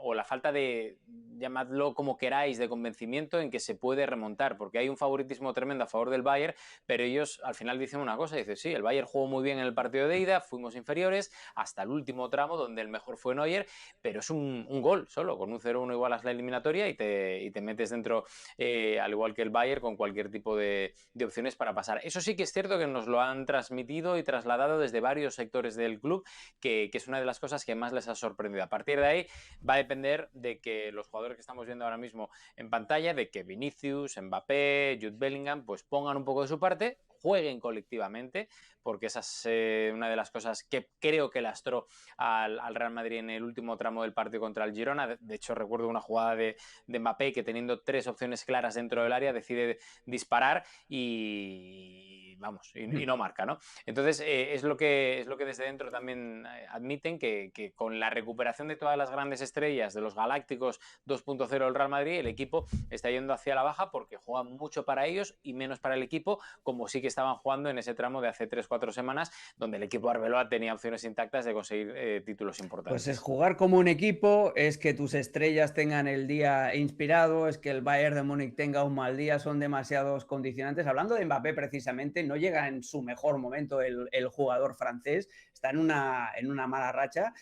o la falta de, llamadlo como queráis, de convencimiento en que se puede remontar, porque hay un favoritismo tremendo a favor del Bayern, pero ellos al final dicen una cosa, dicen, sí, el Bayern jugó muy bien en el partido de ida, fuimos inferiores hasta el último tramo, donde el mejor fue Neuer, pero es un gol solo, con un 0-1 igualas la eliminatoria y te metes dentro, al igual que el Bayern, con cualquier tipo de opciones para pasar. Eso sí que es cierto que nos lo han transmitido y trasladado desde varios sectores del club, que es una de las cosas que más les ha sorprendido. A partir de ahí va a depender de que los jugadores que estamos viendo ahora mismo en pantalla, de que Vinicius, Mbappé, Jude Bellingham, pues pongan un poco de su parte, jueguen colectivamente, porque esa es una de las cosas que creo que lastró al Real Madrid en el último tramo del partido contra el Girona. De hecho, recuerdo una jugada de Mbappé que teniendo 3 opciones claras dentro del área decide disparar y no marca, ¿no? Entonces, es lo que desde dentro también admiten, que con la recuperación de todas las grandes estrellas de los Galácticos 2.0 del Real Madrid, el equipo está yendo hacia la baja porque juegan mucho para ellos y menos para el equipo, como sí que estaban jugando en ese tramo de hace 3-4 semanas, donde el equipo Arbeloa tenía opciones intactas de conseguir títulos importantes. Pues es jugar como un equipo, es que tus estrellas tengan el día inspirado, es que el Bayern de Múnich tenga un mal día, son demasiados condicionantes. Hablando de Mbappé precisamente, no llega en su mejor momento el jugador francés, está en una mala racha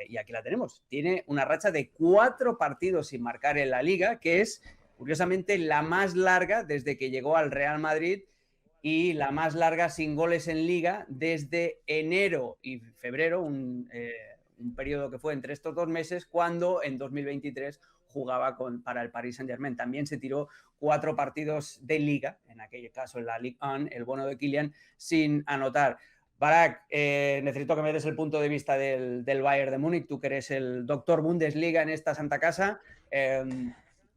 y aquí la tenemos. Tiene una racha de 4 partidos sin marcar en la Liga, que es curiosamente la más larga desde que llegó al Real Madrid y la más larga sin goles en Liga desde enero y febrero, un periodo que fue entre estos 2 meses, cuando en 2023 jugaba para el Paris Saint-Germain. También se tiró 4 partidos de Liga, en aquel caso en la Ligue 1, el bono de Kylian, sin anotar. Barak, necesito que me des el punto de vista del Bayern de Múnich, tú que eres el doctor Bundesliga en esta santa casa.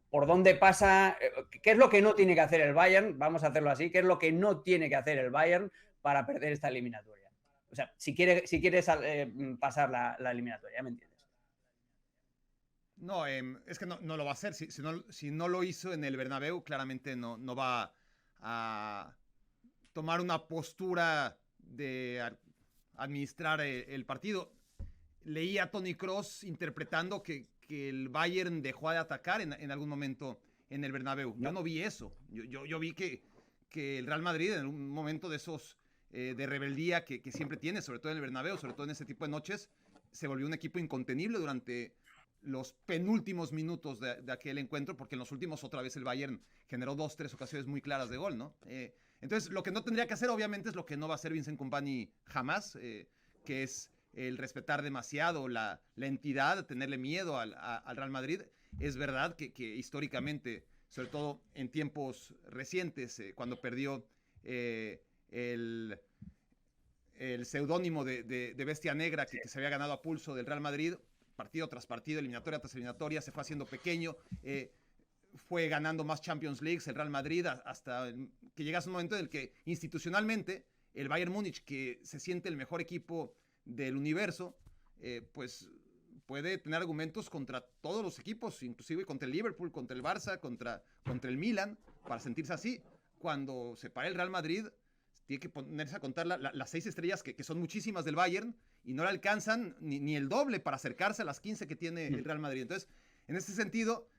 ¿Por dónde pasa? ¿Qué es lo que no tiene que hacer el Bayern? Vamos a hacerlo así. ¿Qué es lo que no tiene que hacer el Bayern para perder esta eliminatoria? O sea, si quieres pasar la eliminatoria, ¿ya me entiendes? No, es que no lo va a hacer. Si no lo hizo en el Bernabéu, claramente no va a tomar una postura de administrar el partido. Leí a Toni Kroos interpretando que el Bayern dejó de atacar en algún momento en el Bernabéu. Yo no vi eso. Yo vi que el Real Madrid en un momento de esos de rebeldía que siempre tiene, sobre todo en el Bernabéu, sobre todo en ese tipo de noches, se volvió un equipo incontenible durante los penúltimos minutos de aquel encuentro, porque en los últimos otra vez el Bayern generó 2-3 ocasiones muy claras de gol, ¿no? Entonces, lo que no tendría que hacer, obviamente, es lo que no va a hacer Vincent Kompany jamás, que es el respetar demasiado la entidad, tenerle miedo al Real Madrid. Es verdad que históricamente, sobre todo en tiempos recientes, cuando perdió el seudónimo de Bestia Negra que se había ganado a pulso del Real Madrid, partido tras partido, eliminatoria tras eliminatoria, se fue haciendo pequeño, fue ganando más Champions Leagues el Real Madrid hasta que llegase un momento en el que institucionalmente el Bayern Múnich, que se siente el mejor equipo del universo, pues puede tener argumentos contra todos los equipos, inclusive contra el Liverpool, contra el Barça, contra el Milan, para sentirse así. Cuando se para el Real Madrid, tiene que ponerse a contar las 6 estrellas, que son muchísimas del Bayern, y no le alcanzan ni el doble para acercarse a las 15 que tiene el Real Madrid. Entonces, en ese sentido,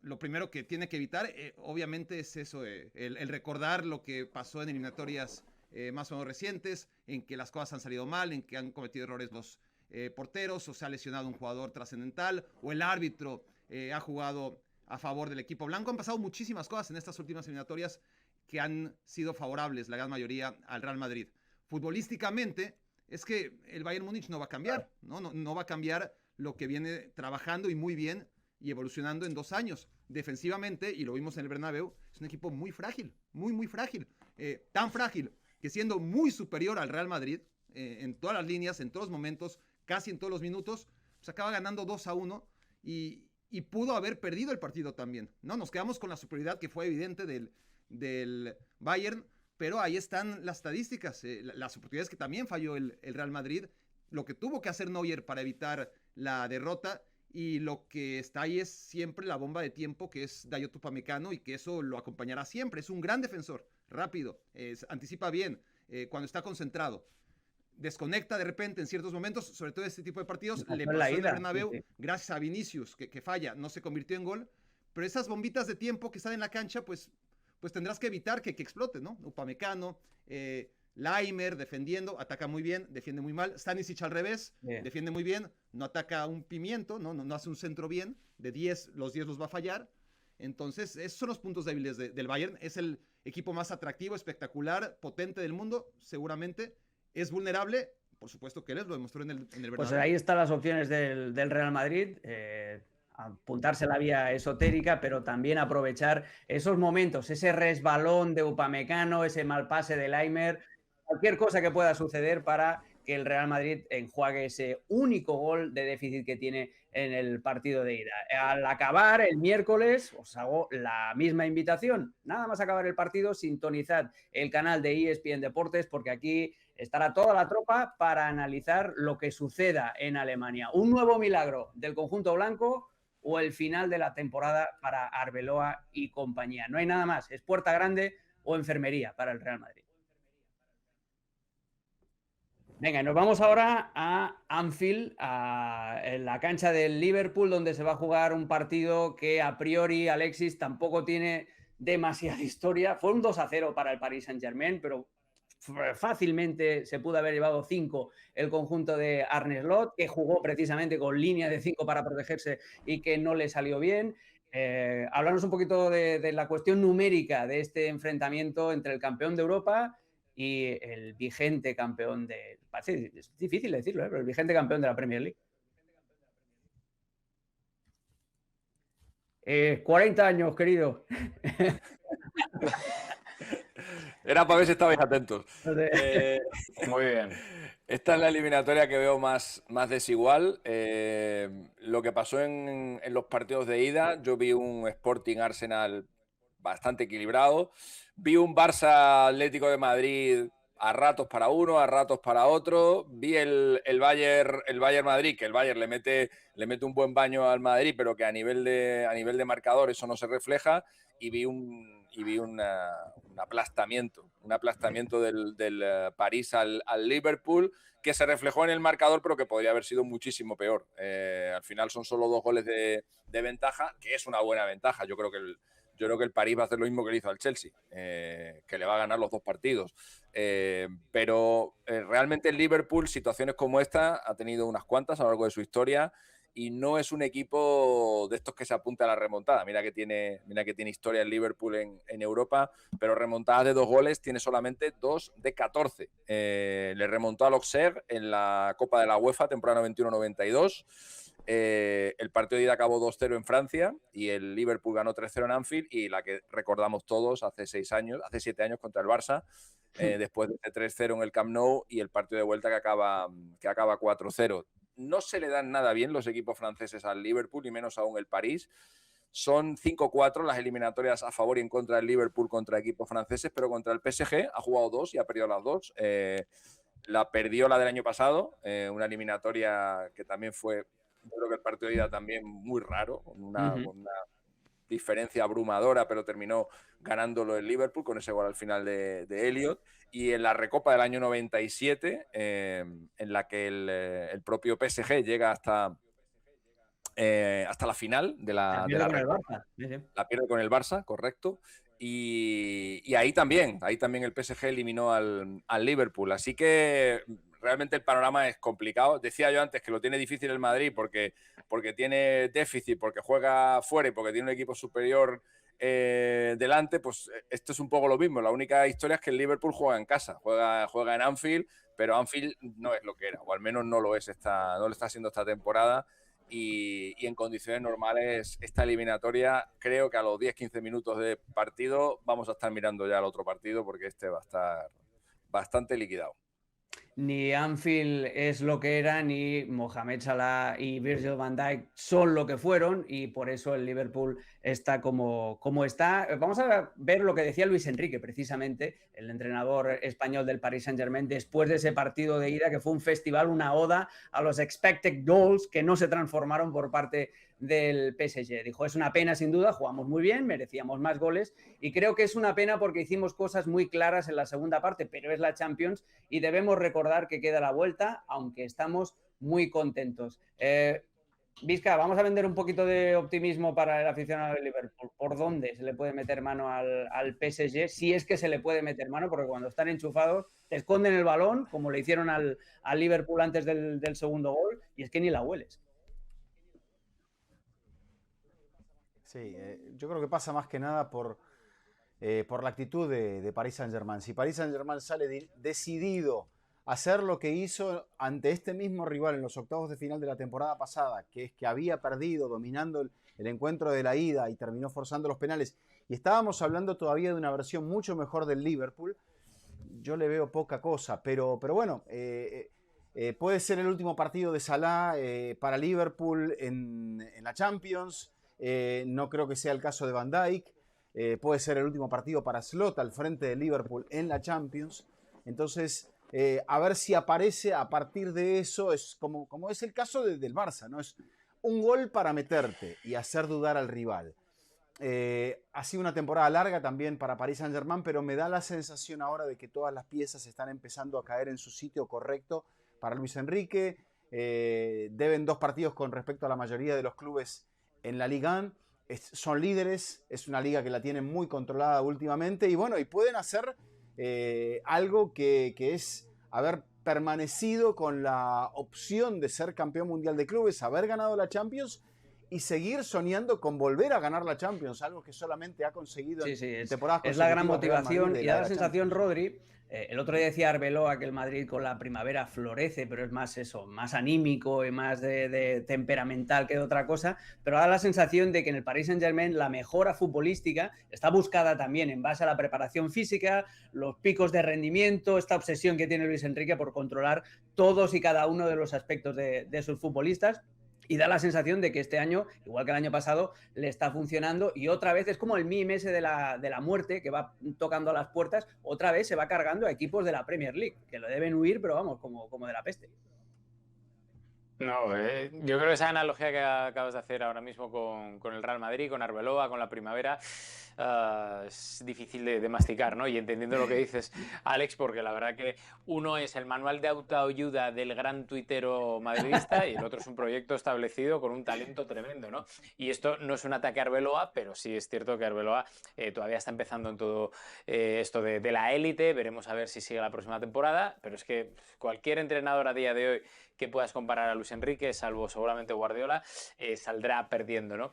lo primero que tiene que evitar, obviamente, es eso, el recordar lo que pasó en eliminatorias más o menos recientes, en que las cosas han salido mal, en que han cometido errores los porteros, o se ha lesionado un jugador trascendental, o el árbitro ha jugado a favor del equipo blanco. Han pasado muchísimas cosas en estas últimas eliminatorias que han sido favorables, la gran mayoría, al Real Madrid. Futbolísticamente, es que el Bayern Múnich no va a cambiar, no va a cambiar lo que viene trabajando y muy bien y evolucionando en 2 años. Defensivamente, y lo vimos en el Bernabéu, es un equipo muy frágil, muy frágil. Tan frágil que, siendo muy superior al Real Madrid, en todas las líneas, en todos los momentos, casi en todos los minutos, pues acaba ganando 2-1 y pudo haber perdido el partido también, ¿no? Nos quedamos con la superioridad que fue evidente del Bayern, pero ahí están las estadísticas, las oportunidades que también falló el Real Madrid, lo que tuvo que hacer Neuer para evitar la derrota, y lo que está ahí es siempre la bomba de tiempo, que es Dayot Upamecano, y que eso lo acompañará siempre. Es un gran defensor, rápido, anticipa bien, cuando está concentrado. Desconecta de repente en ciertos momentos, sobre todo en este tipo de partidos. Le pasó en el Bernabéu, gracias a Vinicius, que falla, no se convirtió en gol, pero esas bombitas de tiempo que están en la cancha, pues tendrás que evitar que explote, ¿no? Upamecano, Laimer defendiendo, ataca muy bien, defiende muy mal. Stanisic al revés, defiende muy bien, no ataca un pimiento, no hace un centro bien, de 10, los 10 los va a fallar. Entonces, esos son los puntos débiles del Bayern. Es el equipo más atractivo, espectacular, potente del mundo, seguramente. Es vulnerable, por supuesto que él lo demostró en el Bernabéu. Pues ahí están las opciones del Real Madrid. Apuntarse a la vía esotérica, pero también aprovechar esos momentos, ese resbalón de Upamecano, ese mal pase de Laimer, cualquier cosa que pueda suceder para que el Real Madrid enjuague ese único gol de déficit que tiene en el partido de ida. Al acabar el miércoles, os hago la misma invitación. Nada más acabar el partido, sintonizad el canal de ESPN Deportes, porque aquí estará toda la tropa para analizar lo que suceda en Alemania. Un nuevo milagro del conjunto blanco o el final de la temporada para Arbeloa y compañía. No hay nada más. Es puerta grande o enfermería para el Real Madrid. Venga, nos vamos ahora a Anfield, en la cancha del Liverpool, donde se va a jugar un partido que a priori, Alexis, tampoco tiene demasiada historia. Fue un 2-0 para el Paris Saint-Germain, pero fácilmente se pudo haber llevado 5 el conjunto de Arne Slot, que jugó precisamente con línea de 5 para protegerse y que no le salió bien. Háblanos un poquito de la cuestión numérica de este enfrentamiento entre el campeón de Europa y el vigente campeón de... Es difícil decirlo, pero el vigente campeón de la Premier League. 40 años, querido. Era para ver si estabais atentos. Muy bien. Esta es la eliminatoria que veo más desigual. Lo que pasó en los partidos de ida, yo vi un Sporting Arsenal bastante equilibrado. Vi un Barça Atlético de Madrid a ratos para uno, a ratos para otro. Vi el Bayern Madrid, que el Bayern le mete un buen baño al Madrid, pero que a nivel de marcador eso no se refleja. Y vi un aplastamiento del París al Liverpool, que se reflejó en el marcador, pero que podría haber sido muchísimo peor. Al final son solo 2 goles de ventaja, que es una buena ventaja. Yo creo que yo creo que el París va a hacer lo mismo que le hizo al Chelsea, que le va a ganar los 2 partidos. Pero realmente el Liverpool, situaciones como esta, ha tenido unas cuantas a lo largo de su historia y no es un equipo de estos que se apunta a la remontada. Mira que tiene historia el Liverpool en Europa, pero remontadas de 2 goles tiene solamente 2 de 14. Le remontó al Auxerre en la Copa de la UEFA, temporada 91-92. El partido de ida acabó 2-0 en Francia y el Liverpool ganó 3-0 en Anfield, y la que recordamos todos hace 7 años contra el Barça, después de ese 3-0 en el Camp Nou, y el partido de vuelta que acaba 4-0. No se le dan nada bien los equipos franceses al Liverpool, y menos aún el París. Son 5-4 las eliminatorias a favor y en contra del Liverpool contra equipos franceses, pero contra el PSG ha jugado 2 y ha perdido las 2. La perdió la del año pasado, una eliminatoria que también fue, yo creo que el partido de ida también muy raro, con una diferencia abrumadora, pero terminó ganándolo el Liverpool con ese gol al final de Elliot. Y en la Recopa del año 97, en la que el propio PSG llega hasta la final de la Recopa. La pierde con el Barça, correcto. Y ahí también el PSG eliminó al Liverpool. Así que realmente el panorama es complicado. Decía yo antes que lo tiene difícil el Madrid porque tiene déficit, porque juega fuera y porque tiene un equipo superior delante. Pues esto es un poco lo mismo. La única historia es que el Liverpool juega en casa, juega en Anfield, pero Anfield no es lo que era, o al menos no lo es no lo está haciendo esta temporada. Y en condiciones normales esta eliminatoria, creo que a los 10-15 minutos de partido vamos a estar mirando ya el otro partido, porque este va a estar bastante liquidado. Ni Anfield es lo que era, ni Mohamed Salah y Virgil van Dijk son lo que fueron, y por eso el Liverpool está como está. Vamos a ver lo que decía Luis Enrique, precisamente, el entrenador español del Paris Saint-Germain, después de ese partido de ida, que fue un festival, una oda a los expected goals que no se transformaron por parte del PSG. Dijo, es una pena sin duda, jugamos muy bien, merecíamos más goles, y creo que es una pena porque hicimos cosas muy claras en la segunda parte, pero es la Champions y debemos recordar que queda la vuelta, aunque estamos muy contentos. Vizca, vamos a vender un poquito de optimismo para el aficionado del Liverpool. ¿Por dónde se le puede meter mano al PSG? Si es que se le puede meter mano, porque cuando están enchufados te esconden el balón, como le hicieron al Liverpool antes del segundo gol, y es que ni la hueles. Sí, yo creo que pasa más que nada por la actitud de Paris Saint-Germain. Si Paris Saint-Germain sale decidido a hacer lo que hizo ante este mismo rival en los octavos de final de la temporada pasada, que es que había perdido dominando el encuentro de la ida y terminó forzando los penales, y estábamos hablando todavía de una versión mucho mejor del Liverpool, yo le veo poca cosa, pero bueno, puede ser el último partido de Salah para Liverpool en la Champions. No creo que sea el caso de Van Dijk. Puede ser el último partido para Slot al frente de Liverpool en la Champions. Entonces, a ver si aparece a partir de eso. Es como es el caso del Barça, ¿no? Es un gol para meterte y hacer dudar al rival. Ha sido una temporada larga también para Paris Saint-Germain, pero me da la sensación ahora de que todas las piezas están empezando a caer en su sitio correcto para Luis Enrique. Deben 2 partidos con respecto a la mayoría de los clubes en la Liga 1, son líderes, es una liga que la tienen muy controlada últimamente, y bueno, y pueden hacer algo que es haber permanecido con la opción de ser campeón mundial de clubes, haber ganado la Champions y seguir soñando con volver a ganar la Champions, algo que solamente ha conseguido en temporadas consecutivas. Es la gran motivación, y da la sensación, Rodri. El otro día decía Arbeloa que el Madrid con la primavera florece, pero es más eso, más anímico y más de temperamental que de otra cosa, pero da la sensación de que en el Paris Saint-Germain la mejora futbolística está buscada también en base a la preparación física, los picos de rendimiento, esta obsesión que tiene Luis Enrique por controlar todos y cada uno de los aspectos de sus futbolistas. Y da la sensación de que este año, igual que el año pasado, le está funcionando, y otra vez es como el meme ese de la muerte que va tocando a las puertas, otra vez se va cargando a equipos de la Premier League, que lo deben huir, pero vamos, como de la peste. No, yo creo que esa analogía que acabas de hacer ahora mismo con el Real Madrid, con Arbeloa, con la primavera, es difícil de masticar, ¿no? Y entendiendo lo que dices, Alex, porque la verdad que uno es el manual de autoayuda del gran tuitero madridista y el otro es un proyecto establecido con un talento tremendo, ¿no? Y esto no es un ataque a Arbeloa, pero sí es cierto que Arbeloa todavía está empezando en todo esto de la élite, veremos a ver si sigue la próxima temporada, pero es que cualquier entrenador a día de hoy que puedas comparar a Luis Enrique, salvo seguramente Guardiola, saldrá perdiendo, ¿no?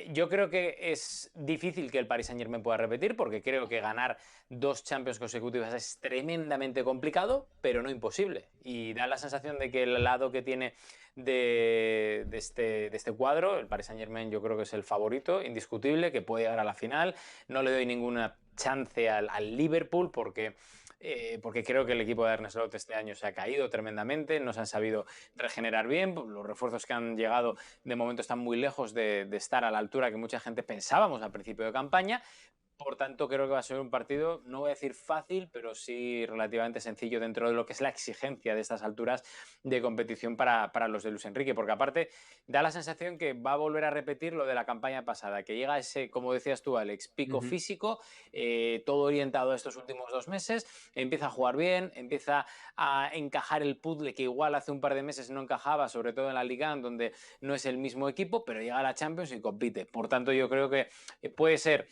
Yo creo que es difícil que el Paris Saint-Germain pueda repetir, porque creo que ganar 2 Champions consecutivas es tremendamente complicado, pero no imposible. Y da la sensación de que el lado que tiene de este cuadro, el Paris Saint-Germain yo creo que es el favorito, indiscutible, que puede llegar a la final. No le doy ninguna chance al Liverpool porque creo que el equipo de Arne Slot este año se ha caído tremendamente, no se han sabido regenerar bien, los refuerzos que han llegado de momento están muy lejos de estar a la altura que mucha gente pensábamos al principio de campaña. Por tanto, creo que va a ser un partido, no voy a decir fácil, pero sí relativamente sencillo dentro de lo que es la exigencia de estas alturas de competición para los de Luis Enrique, porque aparte da la sensación que va a volver a repetir lo de la campaña pasada, que llega ese, como decías tú, Alex, pico físico, todo orientado a estos últimos 2 meses, empieza a jugar bien, empieza a encajar el puzzle que igual hace un par de meses no encajaba, sobre todo en la Liga, en donde no es el mismo equipo, pero llega a la Champions y compite. Por tanto, yo creo que puede ser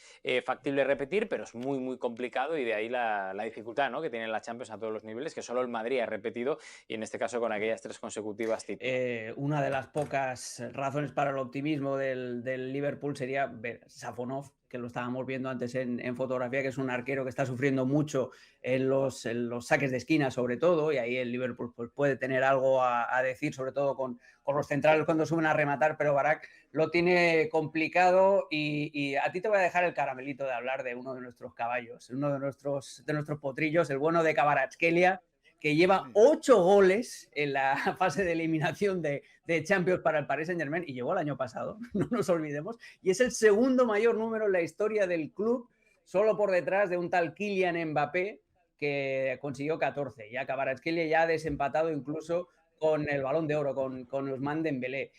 factible repetir, pero es muy, muy complicado y de ahí la dificultad, ¿no?, que tienen la Champions a todos los niveles, que solo el Madrid ha repetido y en este caso con aquellas 3 consecutivas títulos. Una de las pocas razones para el optimismo del Liverpool sería ver Safonov, que lo estábamos viendo antes en fotografía, que es un arquero que está sufriendo mucho en los saques de esquina sobre todo, y ahí el Liverpool pues, puede tener algo a decir, sobre todo con los centrales cuando suben a rematar, pero Barak lo tiene complicado y a ti te voy a dejar el caramelito de hablar de uno de nuestros caballos, uno de nuestros potrillos, el bueno de Kvaratskhelia, que lleva 8 goles en la fase de eliminación de Champions para el Paris Saint-Germain y llegó el año pasado, no nos olvidemos, y es el segundo mayor número en la historia del club, solo por detrás de un tal Kylian Mbappé, que consiguió 14. Ya Kvaratskhelia ya ha desempatado incluso con el Balón de Oro, con Ousmane Dembélé.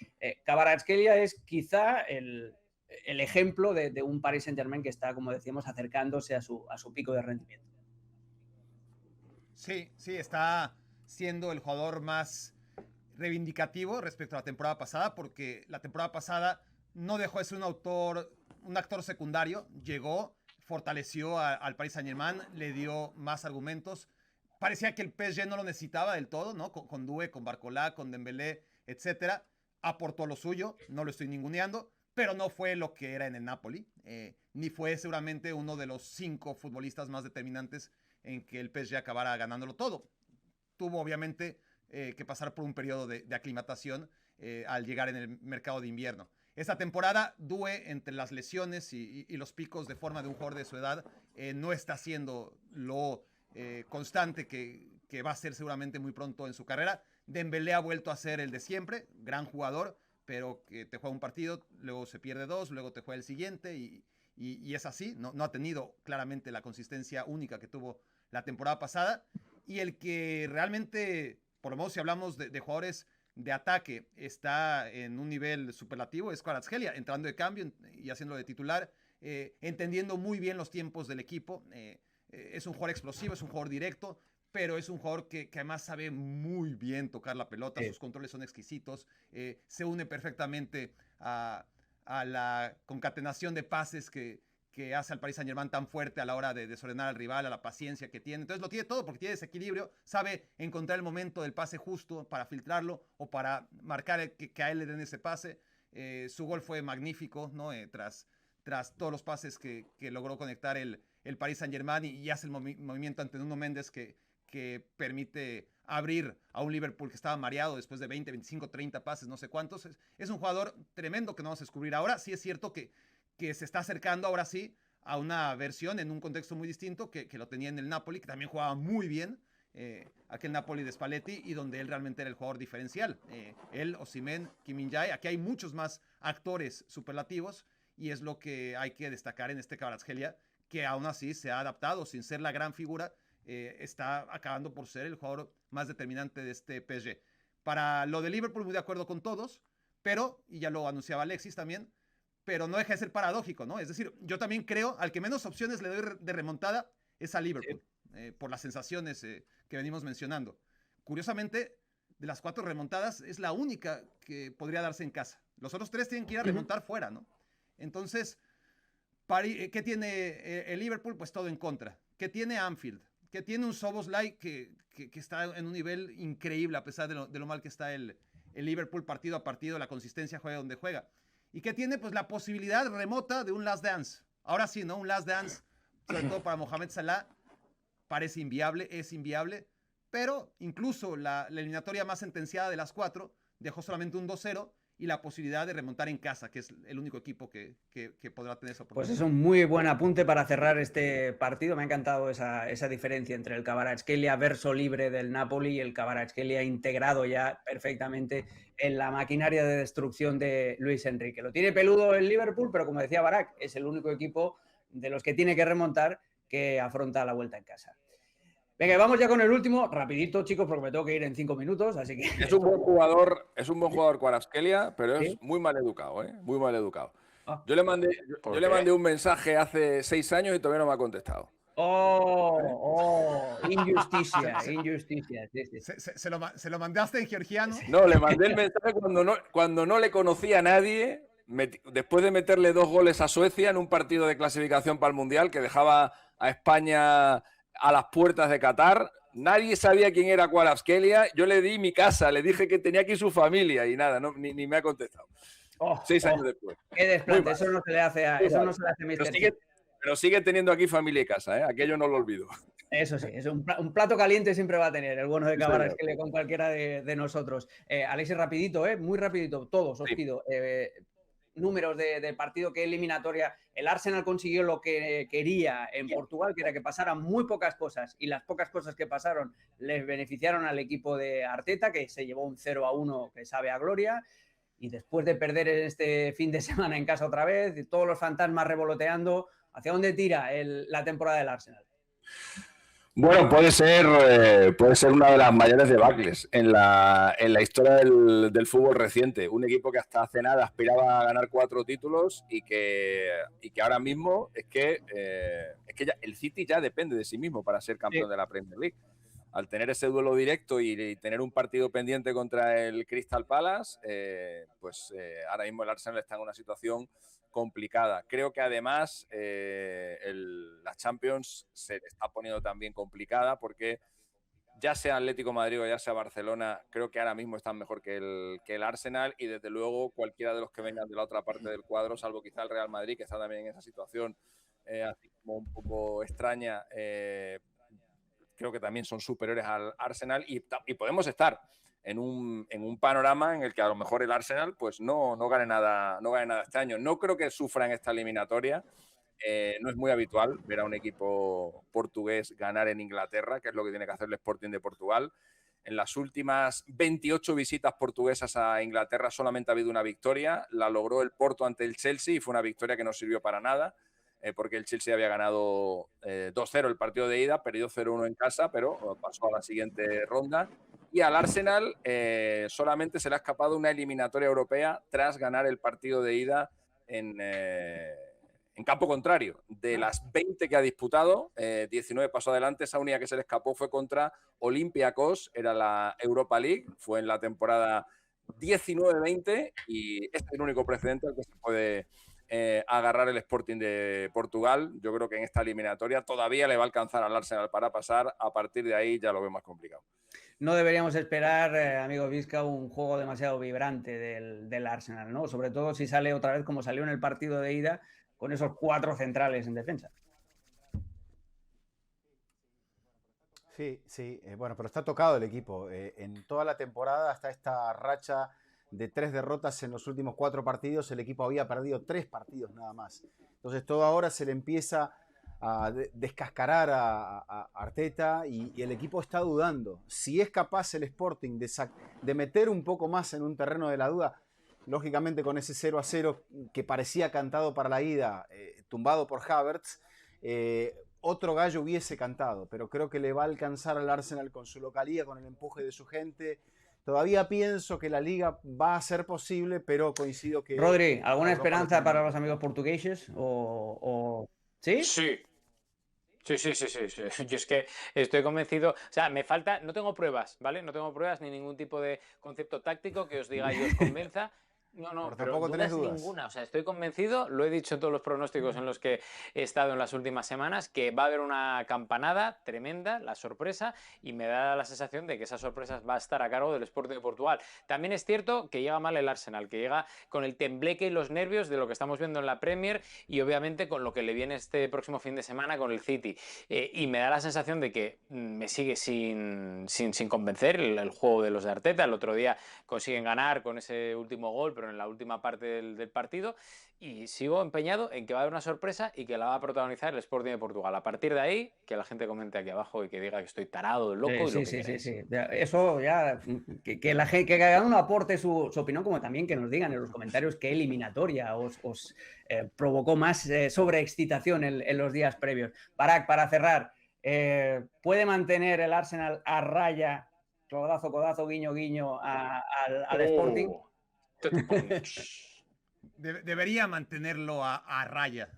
Kvaratskhelia es quizá el ejemplo de un Paris Saint-Germain que está, como decíamos, acercándose a su pico de rendimiento. Sí, sí, está siendo el jugador más reivindicativo respecto a la temporada pasada, porque la temporada pasada no dejó de ser un actor secundario, llegó, fortaleció al Paris Saint-Germain, le dio más argumentos. Parecía que el PSG no lo necesitaba del todo, ¿no? Con Doué, con Barcola, con Dembélé, etcétera. Aportó lo suyo, no lo estoy ninguneando, pero no fue lo que era en el Napoli, ni fue seguramente uno de los 5 futbolistas más determinantes en que el PSG acabara ganándolo todo. Tuvo obviamente que pasar por un periodo de aclimatación al llegar en el mercado de invierno. Esta temporada, Doué, entre las lesiones y los picos de forma de un jugador de su edad, no está siendo lo constante que va a ser seguramente muy pronto en su carrera. Dembélé ha vuelto a ser el de siempre, gran jugador, pero que te juega un partido, luego se pierde 2, luego te juega el siguiente y es así, no ha tenido claramente la consistencia única que tuvo la temporada pasada. Y el que realmente, por lo menos si hablamos de jugadores de ataque, está en un nivel superlativo es Kvaratskhelia, entrando de cambio y haciéndolo de titular, entendiendo muy bien los tiempos del equipo. Es un jugador explosivo, es un jugador directo, pero es un jugador que además sabe muy bien tocar la pelota, sus controles son exquisitos, se une perfectamente a la concatenación de pases que hace al Paris Saint-Germain tan fuerte a la hora de desordenar al rival, a la paciencia que tiene. Entonces lo tiene todo porque tiene desequilibrio, sabe encontrar el momento del pase justo para filtrarlo o para marcar que a él le den ese pase. Su gol fue magnífico, ¿no? Tras todos los pases que logró conectar el Paris Saint-Germain y hace el movimiento ante Nuno Méndez que permite abrir a un Liverpool que estaba mareado después de 20, 25, 30 pases, no sé cuántos. Es un jugador tremendo que no vamos a descubrir ahora. Sí es cierto que se está acercando ahora sí a una versión en un contexto muy distinto que lo tenía en el Napoli, que también jugaba muy bien, aquel Napoli de Spalletti, y donde él realmente era el jugador diferencial. Él, Osimhen, Kim Min-jae, aquí hay muchos más actores superlativos y es lo que hay que destacar en este Kvaratskhelia, que aún así se ha adaptado sin ser la gran figura, está acabando por ser el jugador más determinante de este PSG. Para lo de Liverpool, muy de acuerdo con todos, pero, y ya lo anunciaba Alexis también, pero no deja de ser paradójico, ¿no? Es decir, yo también creo, al que menos opciones le doy de remontada es a Liverpool, por las sensaciones que venimos mencionando. Curiosamente, de las 4 remontadas, es la única que podría darse en casa. Los otros 3 tienen que ir a remontar fuera, ¿no? Entonces, ¿qué tiene el Liverpool? Pues todo en contra. ¿Qué tiene Anfield? ¿Qué tiene un Szoboszlai que está en un nivel increíble a pesar de lo mal que está el Liverpool partido a partido, la consistencia, juega donde juega? ¿Y qué tiene? Pues la posibilidad remota de un Last Dance. Ahora sí, ¿no? Un Last Dance, sobre todo para Mohamed Salah, parece inviable, es inviable, pero incluso la eliminatoria más sentenciada de las 4 dejó solamente un 2-0 y la posibilidad de remontar en casa, que es el único equipo que podrá tener esa oportunidad. Pues es un muy buen apunte para cerrar este partido. Me ha encantado esa diferencia entre el Kvaratskhelia verso libre del Napoli y el Kvaratskhelia integrado ya perfectamente en la maquinaria de destrucción de Luis Enrique. Lo tiene peludo el Liverpool, pero como decía Barak, es el único equipo de los que tiene que remontar que afronta la vuelta en casa. Venga, vamos ya con el último, rapidito, chicos, porque me tengo que ir en 5 minutos, así que... Es un buen jugador Kvaratskhelia, pero es muy mal educado, ¿eh? Muy mal educado. Yo le mandé un mensaje hace 6 años y todavía no me ha contestado. Injusticia. ¿Se lo mandaste en georgiano? No, le mandé el mensaje cuando no le conocía a nadie, después de meterle 2 goles a Suecia en un partido de clasificación para el Mundial que dejaba a España a las puertas de Qatar. Nadie sabía quién era Kvaratskhelia. Yo le di mi casa, le dije que tenía aquí su familia y nada, ni me ha contestado. 6 años después. Qué desplante, eso no se le hace a Mr. Pero sigue teniendo aquí familia y casa, ¿eh? Aquello no lo olvido. Eso sí, es un plato caliente siempre va a tener el bueno de Kvaratskhelia con cualquiera de nosotros. Alexis, rapidito, muy rapidito, todos os pido. Números de partido, qué eliminatoria. El Arsenal consiguió lo que quería en Portugal, que era que pasaran muy pocas cosas, y las pocas cosas que pasaron les beneficiaron al equipo de Arteta, que se llevó un 0-1 que sabe a gloria, y después de perder este fin de semana en casa otra vez, todos los fantasmas revoloteando, ¿hacia dónde tira la temporada del Arsenal? Bueno, puede ser una de las mayores debacles en la historia del fútbol reciente. Un equipo que hasta hace nada aspiraba a ganar 4 títulos y que ahora mismo es que ya, el City ya depende de sí mismo para ser campeón de la Premier League. Al tener ese duelo directo y tener un partido pendiente contra el Crystal Palace, ahora mismo el Arsenal está en una situación complicada. Creo que además la Champions se está poniendo también complicada porque ya sea Atlético Madrid o ya sea Barcelona, creo que ahora mismo están mejor que el Arsenal y desde luego cualquiera de los que vengan de la otra parte del cuadro, salvo quizá el Real Madrid, que está también en esa situación así como un poco extraña, creo que también son superiores al Arsenal y podemos estar en un panorama en el que a lo mejor el Arsenal pues no gane nada este año. No creo que sufra en esta eliminatoria. No es muy habitual ver a un equipo portugués ganar en Inglaterra, que es lo que tiene que hacer el Sporting de Portugal. En las últimas 28 visitas portuguesas a Inglaterra solamente ha habido una victoria. La logró el Porto ante el Chelsea y fue una victoria que no sirvió para nada, porque el Chelsea había ganado 2-0 el partido de ida, perdió 0-1 en casa, pero pasó a la siguiente ronda. Y al Arsenal solamente se le ha escapado una eliminatoria europea tras ganar el partido de ida en campo contrario. De las 20 que ha disputado, 19 pasó adelante. Esa única que se le escapó fue contra Olympiacos, era la Europa League, fue en la temporada 19-20 y este es el único precedente al que se puede agarrar el Sporting de Portugal. Yo creo que en esta eliminatoria todavía le va a alcanzar al Arsenal para pasar. A partir de ahí ya lo veo más complicado. No deberíamos esperar, amigo Vizca, un juego demasiado vibrante del Arsenal, ¿no? Sobre todo si sale otra vez como salió en el partido de ida, con esos 4 centrales en defensa. Sí. Bueno, pero está tocado el equipo. En toda la temporada, hasta esta racha de 3 derrotas en los últimos 4 partidos, el equipo había perdido 3 partidos nada más. Entonces todo ahora se le empieza a descascarar a Arteta y el equipo está dudando. Si es capaz el Sporting de meter un poco más en un terreno de la duda, lógicamente con ese 0-0 que parecía cantado para la ida, tumbado por Havertz, otro gallo hubiese cantado, pero creo que le va a alcanzar al Arsenal con su localía, con el empuje de su gente, Todavía pienso que la liga va a ser posible, pero coincido que... Rodri, ¿alguna Europa esperanza lo tiene. para los amigos portugueses? ¿Sí? Sí. Sí. Yo es que estoy convencido, o sea, me falta, no tengo pruebas, ¿vale? No tengo pruebas ni ningún tipo de concepto táctico que os diga y os convenza. No, Pero pero tampoco tenés dudas dudas. ninguna. O sea, estoy convencido, lo he dicho en todos los pronósticos en los que he estado en las últimas semanas, que va a haber una campanada tremenda, la sorpresa, y me da la sensación de que esa sorpresa va a estar a cargo del Sporting de Portugal. También es cierto que llega mal el Arsenal, que llega con el tembleque y los nervios de lo que estamos viendo en la Premier y obviamente con lo que le viene este próximo fin de semana con el City. Y me da la sensación de que me sigue sin convencer el juego de los de Arteta. El otro día consiguen ganar con ese último gol, pero en la última parte del partido, y sigo empeñado en que va a haber una sorpresa y que la va a protagonizar el Sporting de Portugal. A partir de ahí, que la gente comente aquí abajo y que diga que estoy tarado, loco y lo que queráis. Sí. Eso ya, que cada uno aporte su opinión, como también que nos digan en los comentarios qué eliminatoria os provocó más sobreexcitación en los días previos. Barak, para cerrar, ¿puede mantener el Arsenal a raya, codazo, guiño, al Sporting? Debería mantenerlo a raya.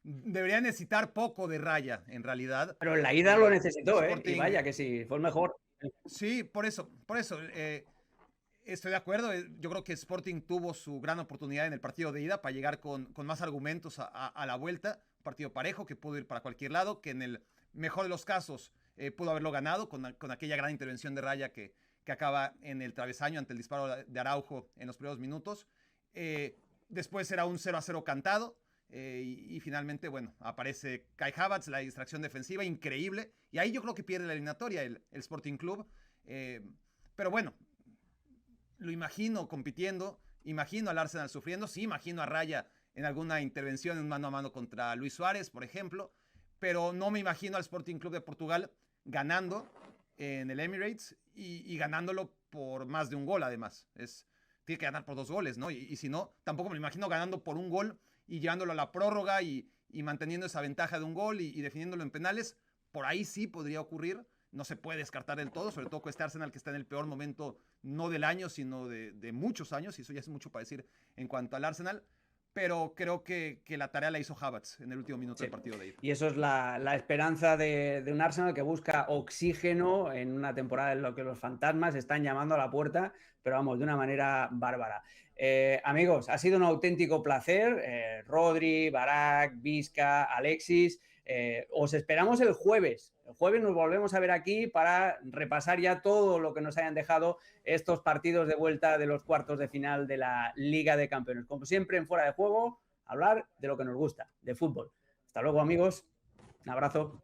Debería necesitar poco de raya, en realidad. Pero en la ida lo necesitó, Sporting, y vaya que sí, fue el mejor. Sí, por eso. Estoy de acuerdo. Yo creo que Sporting tuvo su gran oportunidad en el partido de ida para llegar con más argumentos a la vuelta. Un partido parejo que pudo ir para cualquier lado, que en el mejor de los casos pudo haberlo ganado con aquella gran intervención de raya que acaba en el travesaño ante el disparo de Araujo en los primeros minutos. Después era un 0-0 cantado. Y finalmente, bueno, aparece Kai Havertz, la distracción defensiva, increíble. Y ahí yo creo que pierde la eliminatoria el Sporting Club. Pero bueno, lo imagino compitiendo, imagino al Arsenal sufriendo, sí, imagino a Raya en alguna intervención en mano a mano contra Luis Suárez, por ejemplo. Pero no me imagino al Sporting Club de Portugal ganando en el Emirates y ganándolo por más de un gol, además. Tiene que ganar por 2 goles, ¿no? Y si no, tampoco me lo imagino ganando por un gol y llevándolo a la prórroga y manteniendo esa ventaja de un gol y definiéndolo en penales. Por ahí sí podría ocurrir. No se puede descartar del todo, sobre todo con este Arsenal que está en el peor momento, no del año, sino de muchos años, y eso ya es mucho para decir en cuanto al Arsenal. Pero creo que la tarea la hizo Havertz en el último minuto del partido de ida. Y eso es la esperanza de un Arsenal que busca oxígeno en una temporada en la que los fantasmas están llamando a la puerta, pero vamos, de una manera bárbara. Amigos, ha sido un auténtico placer. Rodri, Barak, Vizca, Alexis. Os esperamos el jueves. El jueves nos volvemos a ver aquí para repasar ya todo lo que nos hayan dejado estos partidos de vuelta de los cuartos de final de la Liga de Campeones. Como siempre, en Fuera de Juego, hablar de lo que nos gusta, de fútbol. Hasta luego, amigos. Un abrazo.